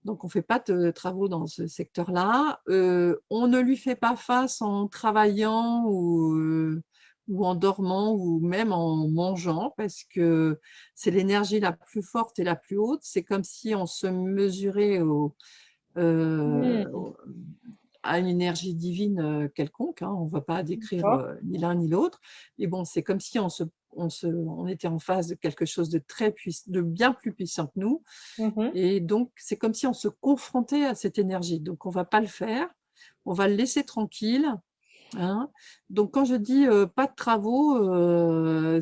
B: Donc, on ne fait pas de travaux dans ce secteur-là. On ne lui fait pas face en travaillant ou en dormant ou même en mangeant parce que c'est l'énergie la plus forte et la plus haute. C'est comme si on se mesurait euh,
A: Mm.
B: à une énergie divine quelconque, hein. On ne va pas décrire
A: D'accord.
B: ni l'un ni l'autre. Et bon, c'est comme si on était en face de quelque chose de bien plus puissant que nous.
A: Mhm.
B: Et donc, c'est comme si on se confrontait à cette énergie. Donc, on ne va pas le faire. On va le laisser tranquille, hein. Donc, quand je dis pas de travaux,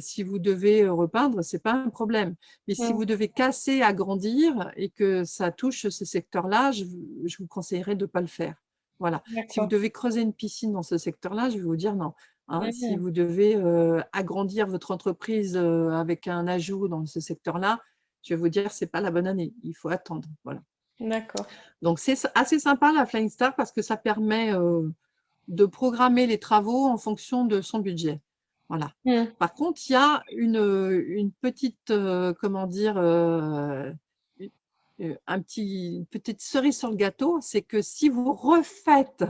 B: si vous devez repeindre, ce n'est pas un problème. Mais si
A: Mm.
B: vous devez casser, agrandir et que ça touche ce secteur-là, je vous conseillerais de ne pas le faire. Voilà. Si vous
A: D'accord.
B: devez creuser une piscine dans ce secteur-là, je vais vous dire non, hein. Si
A: Mm.
B: vous devez agrandir votre entreprise avec un ajout dans ce secteur-là, je vais vous dire, ce n'est pas la bonne année. Il faut attendre. Voilà.
A: D'accord.
B: Donc, c'est assez sympa la Flying Star parce que ça permet de programmer les travaux en fonction de son budget. Voilà.
A: Mm.
B: Par contre, il y a une petite, comment dire, une petite cerise sur le gâteau, c'est que si vous refaites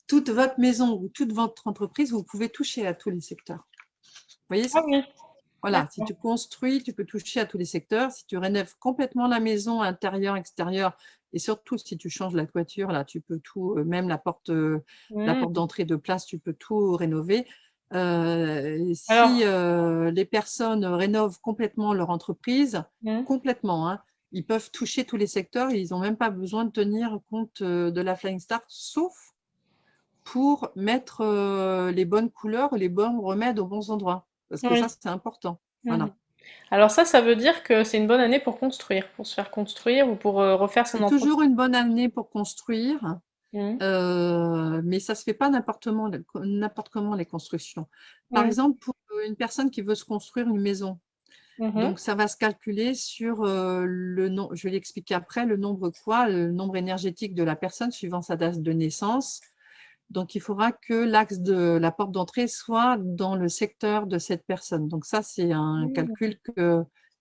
B: toute votre maison ou toute votre entreprise, vous pouvez toucher à tous les secteurs. Vous voyez,
A: Ah oui,
B: voilà, si
A: d'accord.
B: tu construis, tu peux toucher à tous les secteurs. Si tu rénoves complètement la maison, intérieur, extérieur, et surtout si tu changes la toiture, là, tu peux tout, même la porte
A: Mm.
B: d'entrée de place, tu peux tout rénover. Si
A: Alors,
B: les personnes rénovent complètement leur entreprise,
A: mm.
B: complètement, hein, ils peuvent toucher tous les secteurs. Ils n'ont même pas besoin de tenir compte de la Flying Star, sauf pour mettre les bonnes couleurs, les bons remèdes aux bons endroits. Parce que ça,
A: Oui.
B: c'est important.
A: Mhm.
B: Voilà.
A: Alors ça veut dire que c'est une bonne année pour construire, pour se faire construire ou pour refaire son
B: C'est
A: entreprise.
B: toujours une bonne année pour construire,
A: Mm.
B: mais ça ne se fait pas n'importe comment les constructions. Par
A: Mm.
B: exemple, pour une personne qui veut se construire une maison,
A: Mhm.
B: donc ça va se calculer sur le nombre, je vais l'expliquer après, le nombre quoi, le nombre énergétique de la personne suivant sa date de naissance. Donc il faudra que l'axe de la porte d'entrée soit dans le secteur de cette personne. Donc ça, c'est un
A: Mm.
B: calcul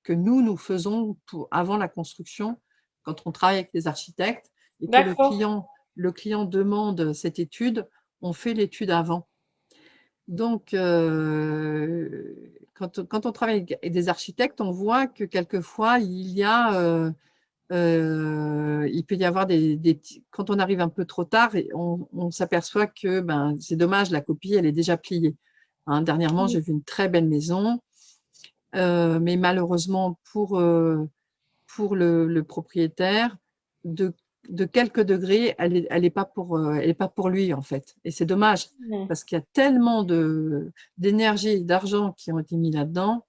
B: que nous faisons avant la construction, quand on travaille avec les architectes et que
A: D'accord.
B: le client demande cette étude, on fait l'étude avant. Donc, quand on travaille avec des architectes, on voit que quelquefois, il peut y avoir des petits… Quand on arrive un peu trop tard, et on s'aperçoit que ben, c'est dommage, la copie, elle est déjà pliée. Hein, dernièrement,
A: Mm.
B: j'ai vu une très belle maison, mais malheureusement pour le propriétaire, de, de quelques degrés, elle est pas elle est pas pour lui, en fait. Et c'est dommage,
A: Mm.
B: parce qu'il y a tellement d'énergie et d'argent qui ont été mis là-dedans.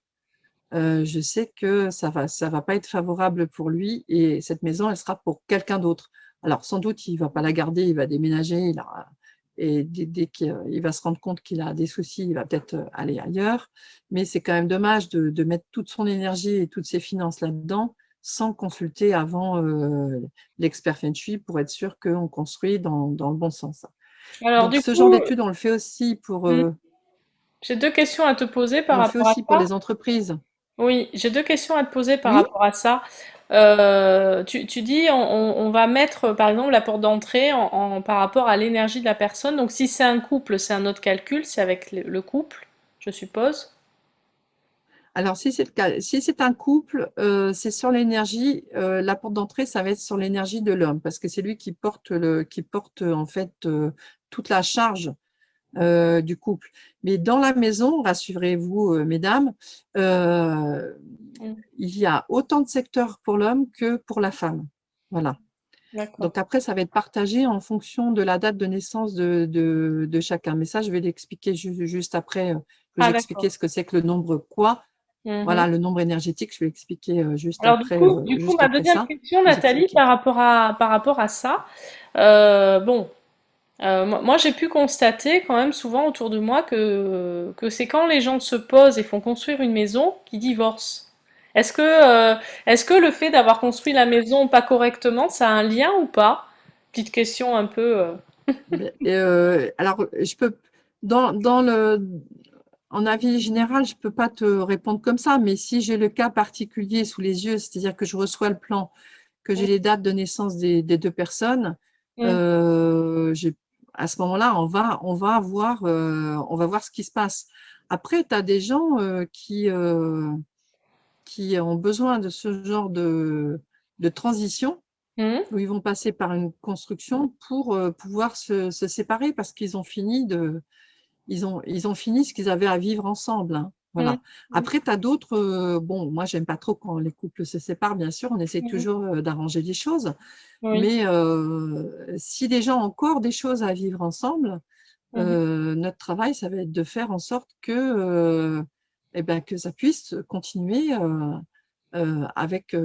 B: Je sais que ça va pas être favorable pour lui et cette maison, elle sera pour quelqu'un d'autre. Alors, sans doute, il va pas la garder, il va déménager, et dès qu'il va se rendre compte qu'il a des soucis, il va peut-être aller ailleurs. Mais c'est quand même dommage de mettre toute son énergie et toutes ses finances là-dedans sans consulter avant l'expert Feng Shui pour être sûr qu'on construit dans le bon sens.
A: Alors
B: Donc,
A: du
B: ce genre
A: coup,
B: d'études,
A: mm, j'ai deux questions à te poser par
B: on le fait
A: rapport à
B: aussi pour
A: ça.
B: les entreprises.
A: Oui, j'ai deux questions à te poser par
B: Oui?
A: rapport à ça. tu dis on va mettre par exemple la porte d'entrée par rapport à l'énergie de la personne. Donc si c'est un couple, c'est un autre calcul, c'est avec le couple, je suppose.
B: Alors, si c'est le cas, si c'est un couple, c'est sur l'énergie, la porte d'entrée, ça va être sur l'énergie de l'homme, parce que c'est lui qui porte en fait toute la charge du couple. Mais dans la maison, rassurez-vous, mesdames, euh,
A: Mm,
B: il y a autant de secteurs pour l'homme que pour la femme. Voilà.
A: d'accord.
B: Donc après, ça va être partagé en fonction de la date de naissance de chacun. Mais ça, je vais l'expliquer juste après. Je vais
A: Ah,
B: vous
A: d'accord.
B: expliquer ce que c'est que le nombre quoi.
A: Mhm.
B: Voilà, le nombre énergétique, je vais expliquer
A: Alors du coup,
B: juste
A: ma
B: après
A: deuxième
B: ça.
A: question,
B: Vous
A: Nathalie,
B: expliquer.
A: par rapport à ça, bon, moi, j'ai pu constater quand même souvent autour de moi que c'est quand les gens se posent et font construire une maison qu'ils divorcent. Est-ce que, euh, est-ce que le fait d'avoir construit la maison pas correctement, ça a un lien ou pas? Petite question un peu.
B: Alors, je peux, dans en avis général, je peux pas te répondre comme ça, mais si j'ai le cas particulier sous les yeux, c'est-à-dire que je reçois le plan, que j'ai les dates de naissance des deux personnes,
A: Mm,
B: euh, j'ai- à ce moment-là, on va voir ce qui se passe. Après, tu as des gens qui ont besoin de ce genre de transition
A: mm,
B: où ils vont passer par une construction pour pouvoir se séparer parce qu'ils ont fini ils ont fini ce qu'ils avaient à vivre ensemble, hein.
A: mm,
B: Voilà. Après, tu as d'autres. Bon, moi, j'aime pas trop quand les couples se séparent, bien sûr, on essaie
A: mm,
B: toujours d'arranger les choses.
A: oui.
B: Mais si les gens ont encore des choses à vivre ensemble,
A: Mhm,
B: notre travail, ça va être de faire en sorte eh ben, que ça puisse continuer avec,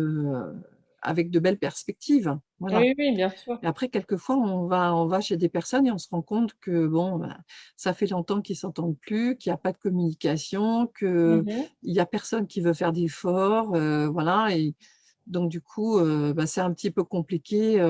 B: avec de belles perspectives. Voilà.
A: oui, oui, bien sûr.
B: Et après, quelquefois, on va chez des personnes et on se rend compte que bon, ben, ça fait longtemps qu'ils s'entendent plus, qu'il n'y a pas de communication, qu'il
A: Mhm,
B: n'y a personne qui veut faire d'efforts. Voilà. Et donc, du coup, ben, c'est un petit peu compliqué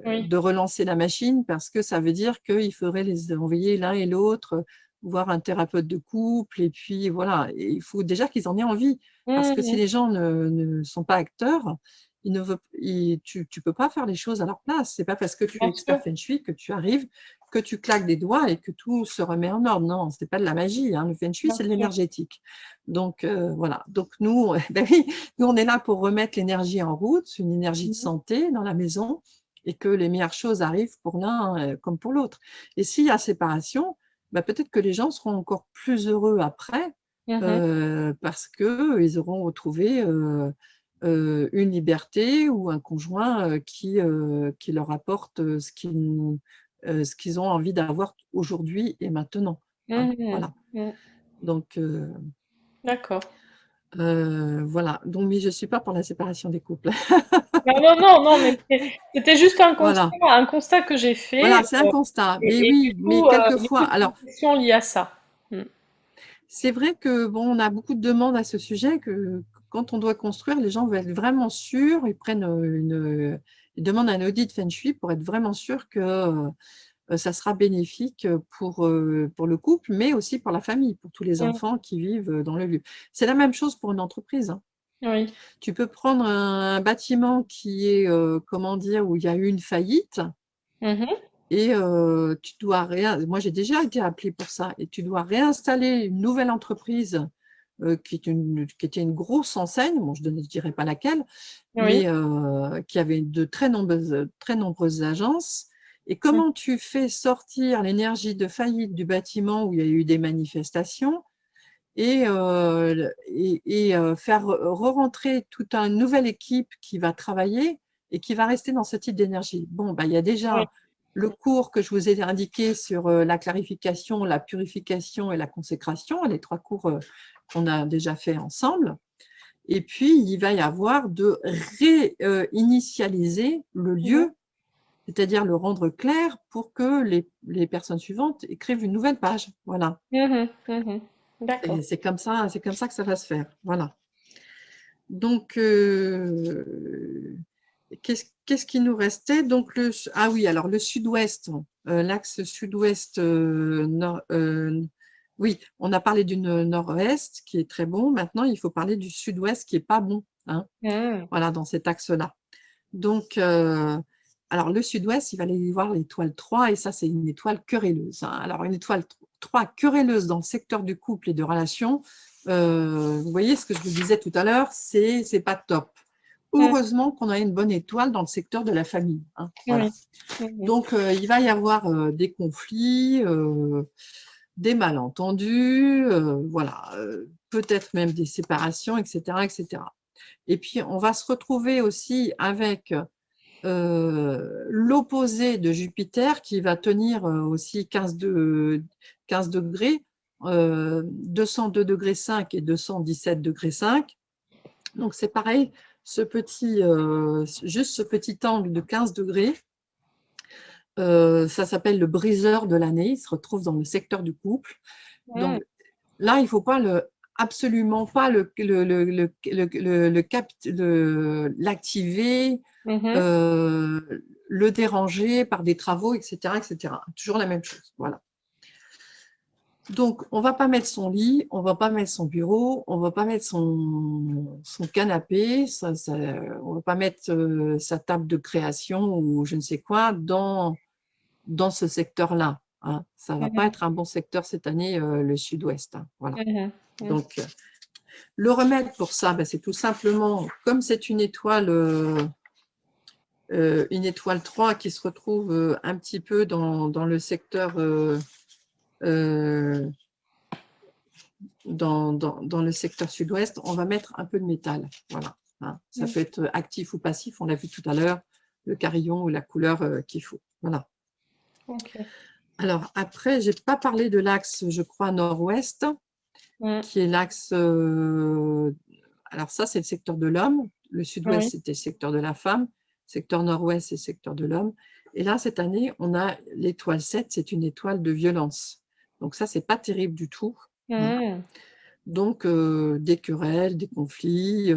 A: oui.
B: de relancer la machine parce que ça veut dire qu'il faudrait les envoyer l'un et l'autre voir un thérapeute de couple. Et puis, voilà. Et il faut déjà qu'ils en aient envie parce que si
A: Mhm,
B: les gens ne sont pas acteurs, tu peux pas faire les choses à leur place. C'est pas parce que tu es
A: bien sûr.
B: expert feng shui que tu arrives, que tu claques des doigts et que tout se remet en ordre. Non, c'est pas de la magie, hein. Le feng shui,
A: Bien
B: c'est de
A: sûr.
B: l'énergétique. Donc, voilà. Donc, nous, ben oui, nous, on est là pour remettre l'énergie en route, une énergie de
A: Mhm,
B: santé dans la maison et que les meilleures choses arrivent pour l'un comme pour l'autre. Et s'il y a séparation, ben, peut-être que les gens seront encore plus heureux après
A: mhm,
B: parce qu'ils auront retrouvé une liberté ou un conjoint qui leur apporte ce qu'ils ont envie d'avoir aujourd'hui et maintenant, hein.
A: mhm,
B: Voilà.
A: mhm.
B: Donc,
A: D'accord.
B: voilà. Donc, mais je ne suis pas pour la séparation des couples.
A: Non, non, non, non, mais c'était juste
B: Voilà.
A: un constat que j'ai fait,
B: Voilà, c'est un constat. Mais
A: et du
B: oui, mais
A: coup, j'ai
B: quelquefois,
A: plus
B: alors,
A: de questions liées à ça. Mm.
B: c'est vrai que bon, on a beaucoup de demandes à ce sujet que quand on doit construire, les gens veulent être vraiment sûrs, ils prennent ils demandent un audit Feng Shui pour être vraiment sûr que ça sera bénéfique pour le couple, mais aussi pour la famille, pour tous les
A: Mm.
B: enfants qui vivent dans le lieu. C'est la même chose pour une entreprise, hein.
A: Oui.
B: Tu peux prendre un bâtiment qui est, comment dire, où il y a eu une faillite
A: Mhm.
B: et tu dois moi j'ai déjà été appelée pour ça, et tu dois réinstaller une nouvelle entreprise qui était une grosse enseigne, bon, je ne dirais pas laquelle,
A: Oui.
B: mais qui avait de très nombreuses agences. Et
A: Mm.
B: comment tu fais sortir l'énergie de faillite du bâtiment où il y a eu des manifestations et faire re-rentrer toute une nouvelle équipe qui va travailler et qui va rester dans ce type d'énergie. Bon, bah, il y a
A: Oui.
B: déjà le cours que je vous ai indiqué sur la clarification, la purification et la consécration, les trois cours qu'on a déjà fait ensemble. Et puis, il va y avoir de réinitialiser le
A: Mhm.
B: lieu, c'est-à-dire le rendre clair pour que les personnes suivantes écrivent une nouvelle page. Voilà.
A: Mhm. Mhm. D'accord.
B: C'est comme ça que ça va se faire. Voilà. Donc, qu'est-ce qui nous restait? Donc, ah oui, alors le sud-ouest, l'axe sud-ouest Oui, on a parlé du nord-ouest qui est très bon. Maintenant, il faut parler du sud-ouest qui est pas bon, hein.
A: Mmh.
B: Voilà, dans cet axe-là. Donc, alors le sud-ouest, il va aller voir l'étoile 3 et ça, c'est une étoile querelleuse, hein. Alors, une étoile 3 querelleuse dans le secteur du couple et de relations, vous voyez ce que je vous disais tout à l'heure, c'est pas top.
A: Mmh.
B: Heureusement qu'on a une bonne étoile dans le secteur de la famille, hein, voilà.
A: Oui. Mmh.
B: Donc, il va y avoir des conflits, des malentendus, voilà, peut-être même des séparations, etc., etc. Et puis, on va se retrouver aussi avec l'opposé de Jupiter qui va tenir aussi 15 degrés, 202 degrés 5 et 217 degrés 5. Donc, c'est pareil, juste ce petit angle de 15 degrés, ça s'appelle le briseur de l'année. Il se retrouve dans le secteur du couple.
A: Mmh.
B: Donc, là, il ne faut pas absolument pas l'activer,
A: Mmh.
B: euh, le déranger par des travaux, etc., etc. Toujours la même chose. Voilà. Donc, on ne va pas mettre son lit, on ne va pas mettre son bureau, on ne va pas mettre son canapé, on ne va pas mettre sa table de création ou je ne sais quoi dans ce secteur-là, hein. Ça ne va pas
A: Mmh.
B: être un bon secteur cette année, le sud-ouest, hein. Voilà.
A: Mmh. Mmh.
B: Donc, le remède pour ça, ben, c'est tout simplement, comme c'est une étoile 3 qui se retrouve un petit peu dans le secteur, euh, dans le secteur sud-ouest, on va mettre un peu de métal. Voilà, hein. Ça
A: Mmh.
B: peut être actif ou passif, on l'a vu tout à l'heure, le carillon ou la couleur qu'il faut. Voilà.
A: OK.
B: Alors après, je n'ai pas parlé de l'axe, je crois, nord-ouest,
A: Mmh.
B: qui est l'axe. Alors ça, c'est le secteur de l'homme. Le sud-ouest,
A: Oui.
B: c'était le secteur de la femme. Secteur nord-ouest, c'est le secteur de l'homme. Et là, cette année, on a l'étoile 7, c'est une étoile de violence. Donc ça, c'est pas terrible du tout, hein.
A: Mmh.
B: Donc, des querelles, des conflits,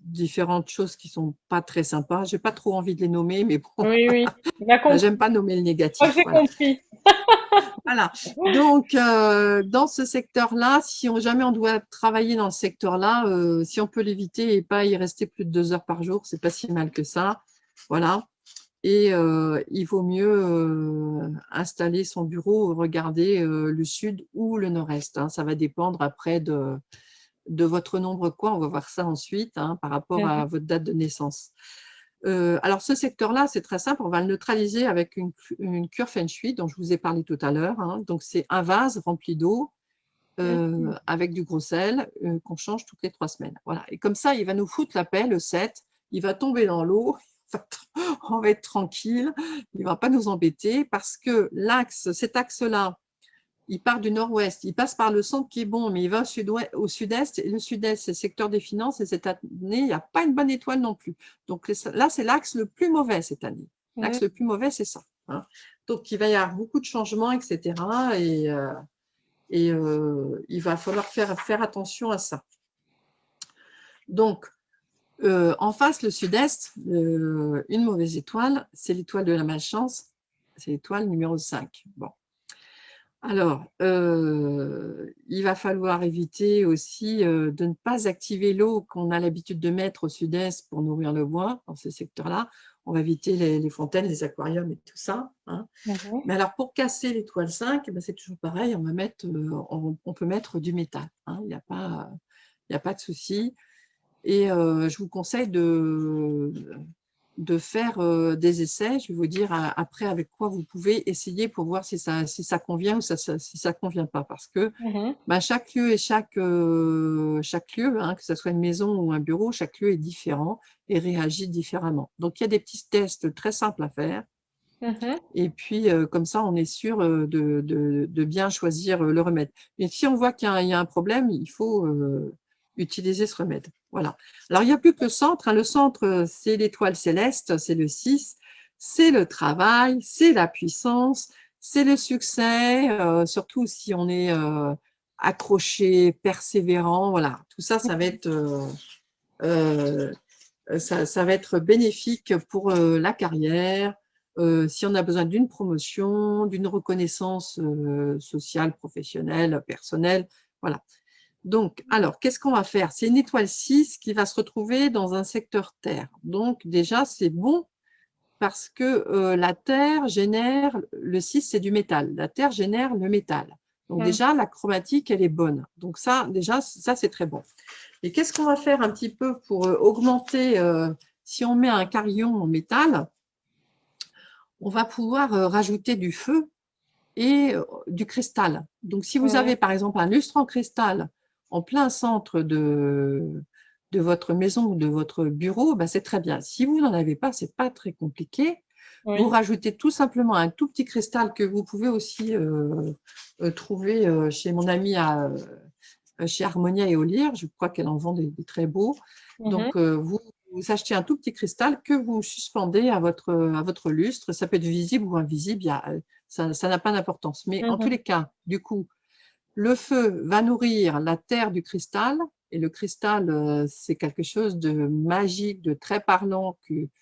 B: différentes choses qui sont pas très sympas. J'ai pas trop envie de les nommer, mais bon,
A: Oui, oui. On a compris.
B: j'aime pas nommer le
A: Je crois que
B: négatif.
A: j'ai
B: Voilà.
A: compris.
B: Voilà. Donc, dans ce secteur-là, si jamais on doit travailler dans ce secteur-là, si on peut l'éviter et pas y rester plus de 2 heures par jour, c'est pas si mal que ça. Voilà. Et il vaut mieux installer son bureau, regarder le sud ou le nord-est, hein. Ça va dépendre après de votre nombre quoi. On va voir ça ensuite, hein, par rapport
A: Mmh.
B: à votre date de naissance. Alors, ce secteur-là, c'est très simple. On va le neutraliser avec une cure Feng Shui dont je vous ai parlé tout à l'heure, hein. Donc, c'est un vase rempli d'eau
A: Mmh.
B: avec du gros sel qu'on change toutes les 3 semaines. Voilà. Et comme ça, il va nous foutre la paix, le 7. Il va tomber dans l'eau. On va être tranquille. Il ne va pas nous embêter parce que cet axe-là, il part du nord-ouest, il passe par le centre qui est bon, mais il va au sud-est. Et le sud-est, c'est le secteur des finances. Et cette année, il n'y a pas une bonne étoile non plus. Donc là, c'est l'axe le plus mauvais cette année. L'axe
A: Mmh.
B: le plus mauvais, c'est ça, hein. Donc, il va y avoir beaucoup de changements, etc. Il va falloir faire attention à ça. Donc, en face, le sud-est, une mauvaise étoile, c'est l'étoile de la malchance. C'est l'étoile numéro 5. Bon. Alors, il va falloir éviter aussi de ne pas activer l'eau qu'on a l'habitude de mettre au sud-est pour nourrir le bois dans ce secteur-là. On va éviter les fontaines, les aquariums et tout ça, hein.
A: Mmh.
B: Mais alors, pour casser l'étoile 5, ben, c'est toujours pareil, on peut mettre du métal, hein. Il n'y a pas de souci. Et je vous conseille de faire des essais. Je vais vous dire après avec quoi vous pouvez essayer pour voir si ça convient ou si ça ne convient pas. Parce que
A: Mmh.
B: ben, chaque lieu et chaque lieu, hein, que ce soit une maison ou un bureau, chaque lieu est différent et réagit différemment. Donc, il y a des petits tests très simples à faire.
A: Mmh.
B: Et puis, comme ça, on est sûr de bien choisir le remède. Et si on voit qu'il y a un problème, il faut utiliser ce remède. Voilà. Alors, il n'y a plus que le centre, hein. Le centre, c'est l'étoile céleste, c'est le 6, c'est le travail, c'est la puissance, c'est le succès, surtout si on est accroché, persévérant. Voilà. Tout ça, euh, ça va être bénéfique pour la carrière, si on a besoin d'une promotion, d'une reconnaissance sociale, professionnelle, personnelle. Voilà. Donc, alors, qu'est-ce qu'on va faire? C'est une étoile 6 qui va se retrouver dans un secteur Terre. Donc, déjà, c'est bon parce que la Terre génère, le 6, c'est du métal. La Terre génère le métal. Donc,
A: Mm.
B: déjà, la chromatique, elle est bonne. Donc, ça, déjà, ça, c'est très bon. Et qu'est-ce qu'on va faire un petit peu pour augmenter, si on met un carillon en métal, on va pouvoir rajouter du feu et du cristal. Donc, si vous
A: Mhm.
B: avez par exemple un lustre en cristal en plein centre de votre maison ou de votre bureau, ben, c'est très bien. Si vous n'en avez pas, c'est pas très compliqué. Vous
A: Oui.
B: rajoutez tout simplement un tout petit cristal que vous pouvez aussi trouver chez mon amie chez Harmonia et Olière. Je crois qu'elle en vend des très beaux.
A: Mhm.
B: Donc, vous achetez un tout petit cristal que vous suspendez à votre lustre. Ça peut être visible ou invisible, ça n'a pas d'importance. Mais en tous
A: Mhm.
B: les cas, du coup, le feu va nourrir la terre du cristal. Et le cristal, c'est quelque chose de magique, de très parlant,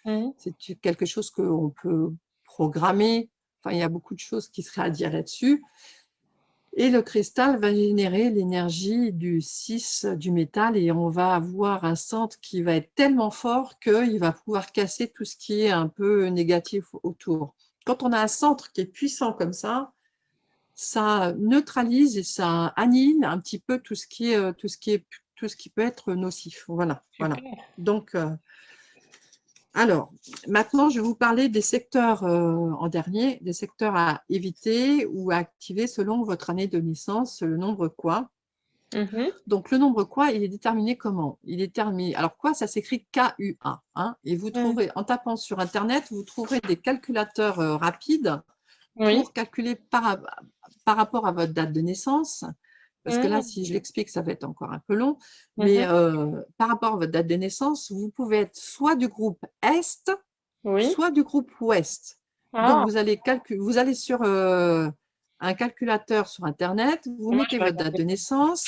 A: Mhm.
B: c'est quelque chose qu'on peut programmer. Enfin, il y a beaucoup de choses qui seraient à dire là-dessus. Et le cristal va générer l'énergie du 6 du métal et on va avoir un centre qui va être tellement fort qu'il va pouvoir casser tout ce qui est un peu négatif autour. Quand on a un centre qui est puissant comme ça neutralise et ça annihile un petit peu tout ce qui peut être nocif. Voilà, voilà.
A: Super.
B: Donc, alors, maintenant, je vais vous parler des secteurs en dernier, des secteurs à éviter ou à activer selon votre année de naissance, le nombre quoi.
A: Mhm.
B: Donc, le nombre quoi, il est déterminé comment? Il est déterminé. Alors, quoi, ça s'écrit K-U-A. Hein, et vous
A: Mhm.
B: trouverez, en tapant sur Internet, vous trouverez des calculateurs rapides
A: Oui.
B: pour calculer par rapport à votre date de naissance. Parce que là,
A: Mhm.
B: si je l'explique, ça va être encore un peu long. Mais
A: Mhm.
B: par rapport à votre date de naissance, vous pouvez être soit du groupe Est,
A: Oui.
B: soit du groupe Ouest. Donc,
A: Ah,
B: vous allez sur un calculateur sur Internet, vous
A: moi
B: mettez
A: je vais
B: votre date
A: regarder
B: de
A: ça.
B: naissance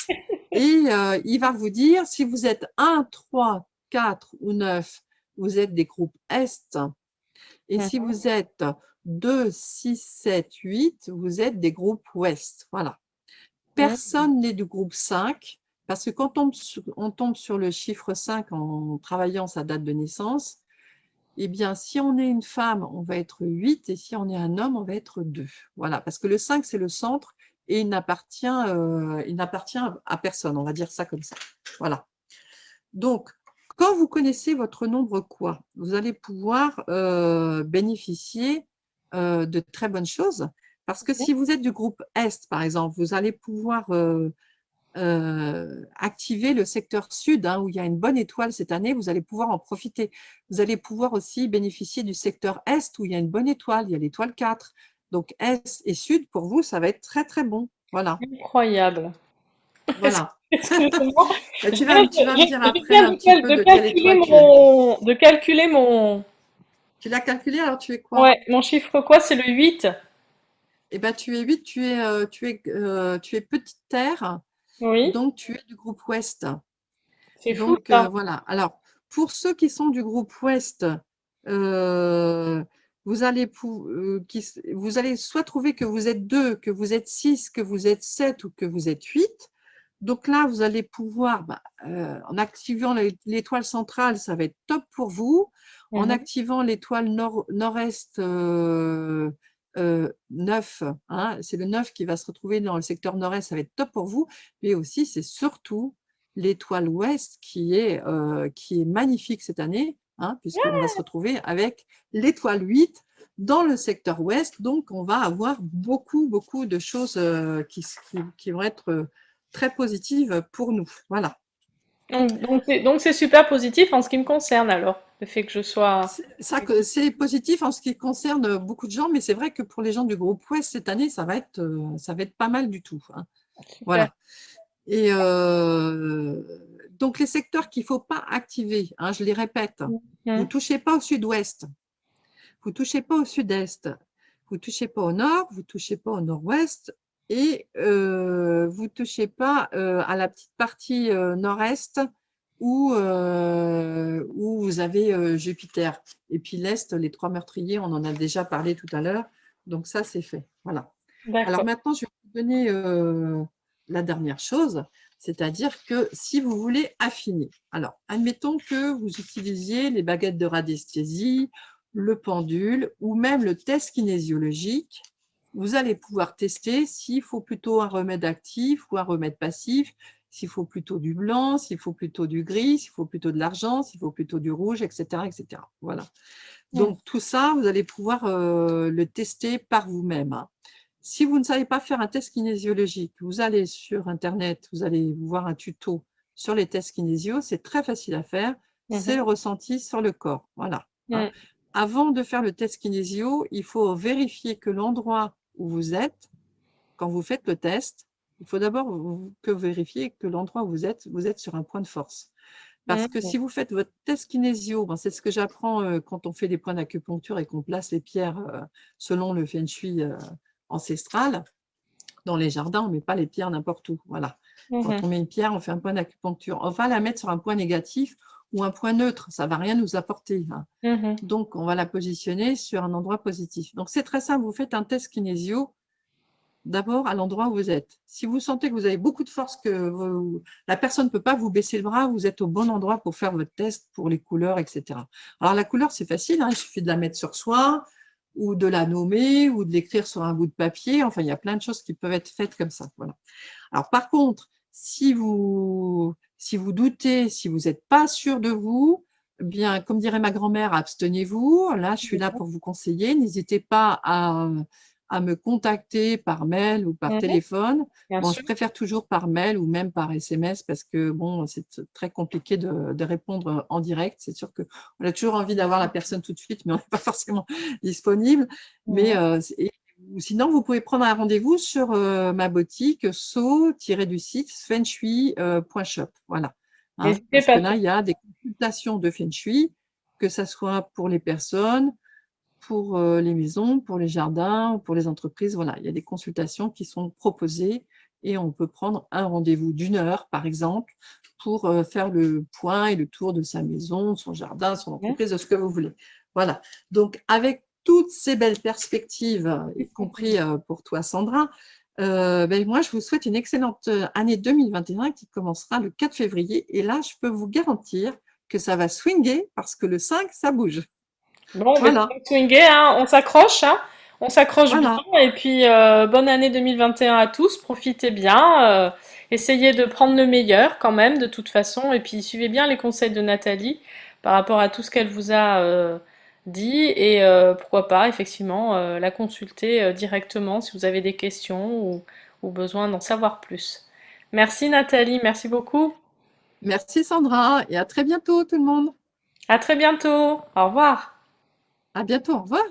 B: et il va vous dire si vous êtes 1, 3, 4 ou 9, vous êtes des groupes Est. Et si
A: Mhm.
B: vous êtes 2, 6, 7, 8, vous êtes des groupes Ouest. Voilà.
A: Mhm.
B: Personne n'est du groupe 5 parce que quand on tombe sur le chiffre 5 en travaillant sa date de naissance, eh bien, si on est une femme, on va être 8 et si on est un homme, on va être 2. Voilà, parce que le 5, c'est le centre et il n'appartient à personne, on va dire ça comme ça. Voilà. Donc, quand vous connaissez votre nombre quoi, vous allez pouvoir bénéficier de très bonnes choses. Parce que si vous êtes du groupe Est, par exemple, vous allez pouvoir activer le secteur sud, hein, où il y a une bonne étoile cette année, vous allez pouvoir en profiter. Vous allez pouvoir aussi bénéficier du secteur est, où il y a une bonne étoile, il y a l'étoile 4. Donc, est et sud, pour vous, ça va être très, très bon. Voilà,
A: Incroyable.
B: voilà.
A: Excuse-moi.
B: Bah,
A: Je viens
B: tu vas me dire
A: je
B: après
A: viens
B: un petit peu
A: de
B: de quelle
A: calculer
B: étoile tu es.
A: mon.
B: Tu l'as calculé, alors tu es quoi?
A: Ouais, mon chiffre quoi, c'est le 8.
B: Eh bien, tu es 8, tu es petite terre,
A: Oui,
B: donc tu es du groupe ouest.
A: c'est fou
B: Donc,
A: ça.
B: voilà. Alors, pour ceux qui sont du groupe Ouest, euh, vous allez soit trouver que vous êtes 2, que vous êtes 6, que vous êtes 7 ou que vous êtes 8. Donc là, vous allez pouvoir, en activant l'étoile centrale, ça va être top pour vous. En
A: Mhm.
B: activant l'étoile nord-est 9, hein, c'est le 9 qui va se retrouver dans le secteur nord-est, ça va être top pour vous. Mais aussi, c'est surtout l'étoile ouest qui est magnifique cette année, hein, puisqu'on va se retrouver avec l'étoile 8 dans le secteur ouest. Donc, on va avoir beaucoup, beaucoup de choses qui vont être très positives pour nous. Voilà.
A: Donc c'est super positif en ce qui me concerne alors, le fait que je sois.
B: C'est positif en ce qui concerne beaucoup de gens, mais c'est vrai que pour les gens du groupe ouest cette année, ça va être pas mal du tout. Hein.
A: Super.
B: Voilà. Et donc, les secteurs qu'il ne faut pas activer, hein, je les répète, vous ne
A: Mhm.
B: touchez pas au sud-ouest, vous ne touchez pas au sud-est, vous ne touchez pas au nord, vous ne touchez pas au nord-ouest et vous ne touchez pas à la petite partie nord-est où vous avez Jupiter. Et puis l'Est, les trois meurtriers, on en a déjà parlé tout à l'heure. Donc ça, c'est fait. Voilà. Alors
A: D'accord.
B: maintenant, je vais vous donner la dernière chose, c'est-à-dire que si vous voulez affiner, alors admettons que vous utilisiez les baguettes de radiesthésie, le pendule ou même le test kinésiologique, vous allez pouvoir tester s'il faut plutôt un remède actif ou un remède passif, s'il faut plutôt du blanc, s'il faut plutôt du gris, s'il faut plutôt de l'argent, s'il faut plutôt du rouge, etc., etc. Voilà.
A: Mm.
B: Donc tout ça, vous allez pouvoir le tester par vous-même, hein. Si vous ne savez pas faire un test kinésiologique, vous allez sur Internet, vous allez voir un tuto sur les tests kinésio, c'est très facile à faire, c'est
A: Mhm.
B: le ressenti sur le corps. Voilà, hein.
A: Mm.
B: Avant de faire le test kinésio, il faut vérifier que l'endroit où vous êtes, quand vous faites le test, il faut d'abord que vous vérifiez que l'endroit où vous êtes sur un point de force. Parce que
A: Mm.
B: si vous faites votre test kinésio, ben c'est ce que j'apprends quand on fait des points d'acupuncture et qu'on place les pierres selon le feng shui ancestral. Dans les jardins, on ne met pas les pierres n'importe où. Voilà. Quand
A: Mhm.
B: on met une pierre, on fait un point d'acupuncture. On va la mettre sur un point négatif ou un point neutre. Ça ne va rien nous apporter, hein.
A: Mhm.
B: Donc, on va la positionner sur un endroit positif. Donc, c'est très simple. Vous faites un test kinésio d'abord à l'endroit où vous êtes. Si vous sentez que vous avez beaucoup de force, la personne ne peut pas vous baisser le bras, vous êtes au bon endroit pour faire votre test pour les couleurs, etc. Alors la couleur, c'est facile, hein, il suffit de la mettre sur soi, ou de la nommer, ou de l'écrire sur un bout de papier. Enfin, il y a plein de choses qui peuvent être faites comme ça. Voilà. Alors par contre, si vous doutez, si vous n'êtes pas sûr de vous, eh bien, comme dirait ma grand-mère, abstenez-vous. Là, je suis là pour vous conseiller. N'hésitez pas à me contacter par mail ou par
A: Mhm.
B: téléphone.
A: Bien
B: Bon,
A: sûr.
B: je préfère toujours par mail ou même par SMS parce que bon, c'est très compliqué de répondre en direct. C'est sûr qu'on a toujours envie d'avoir la personne tout de suite, mais on n'est pas forcément disponible. Mais
A: Mhm.
B: ou sinon, vous pouvez prendre un rendez-vous sur ma boutique so-du-6 fengshui.shop. Voilà, hein,
A: N'hésitez
B: parce que
A: pas.
B: là, il y a des consultations de feng shui, que ça soit pour les personnes, pour les maisons, pour les jardins, pour les entreprises. Voilà, il y a des consultations qui sont proposées et on peut prendre un rendez-vous d'une heure, par exemple, pour faire le point et le tour de sa maison, son jardin, son
A: Mhm.
B: entreprise, de ce que vous voulez. Voilà. Donc, avec toutes ces belles perspectives, y compris pour toi, Sandra, ben, moi, je vous souhaite une excellente année 2021 qui commencera le 4 février. Et là, je peux vous garantir que ça va swinger parce que le 5, ça bouge.
A: Bon, ben,
B: Voilà,
A: c'est pas swinguer, hein. On s'accroche, hein. On s'accroche bien.
B: voilà.
A: Et puis, bonne année 2021 à tous. Profitez bien. Essayez de prendre le meilleur quand même, de toute façon. Et puis, suivez bien les conseils de Nathalie par rapport à tout ce qu'elle vous a dit. Et pourquoi pas, effectivement, la consulter directement si vous avez des questions ou besoin d'en savoir plus. Merci Nathalie, merci beaucoup.
B: Merci Sandra et à très bientôt tout le monde.
A: À très bientôt. Au revoir.
B: À bientôt, au revoir.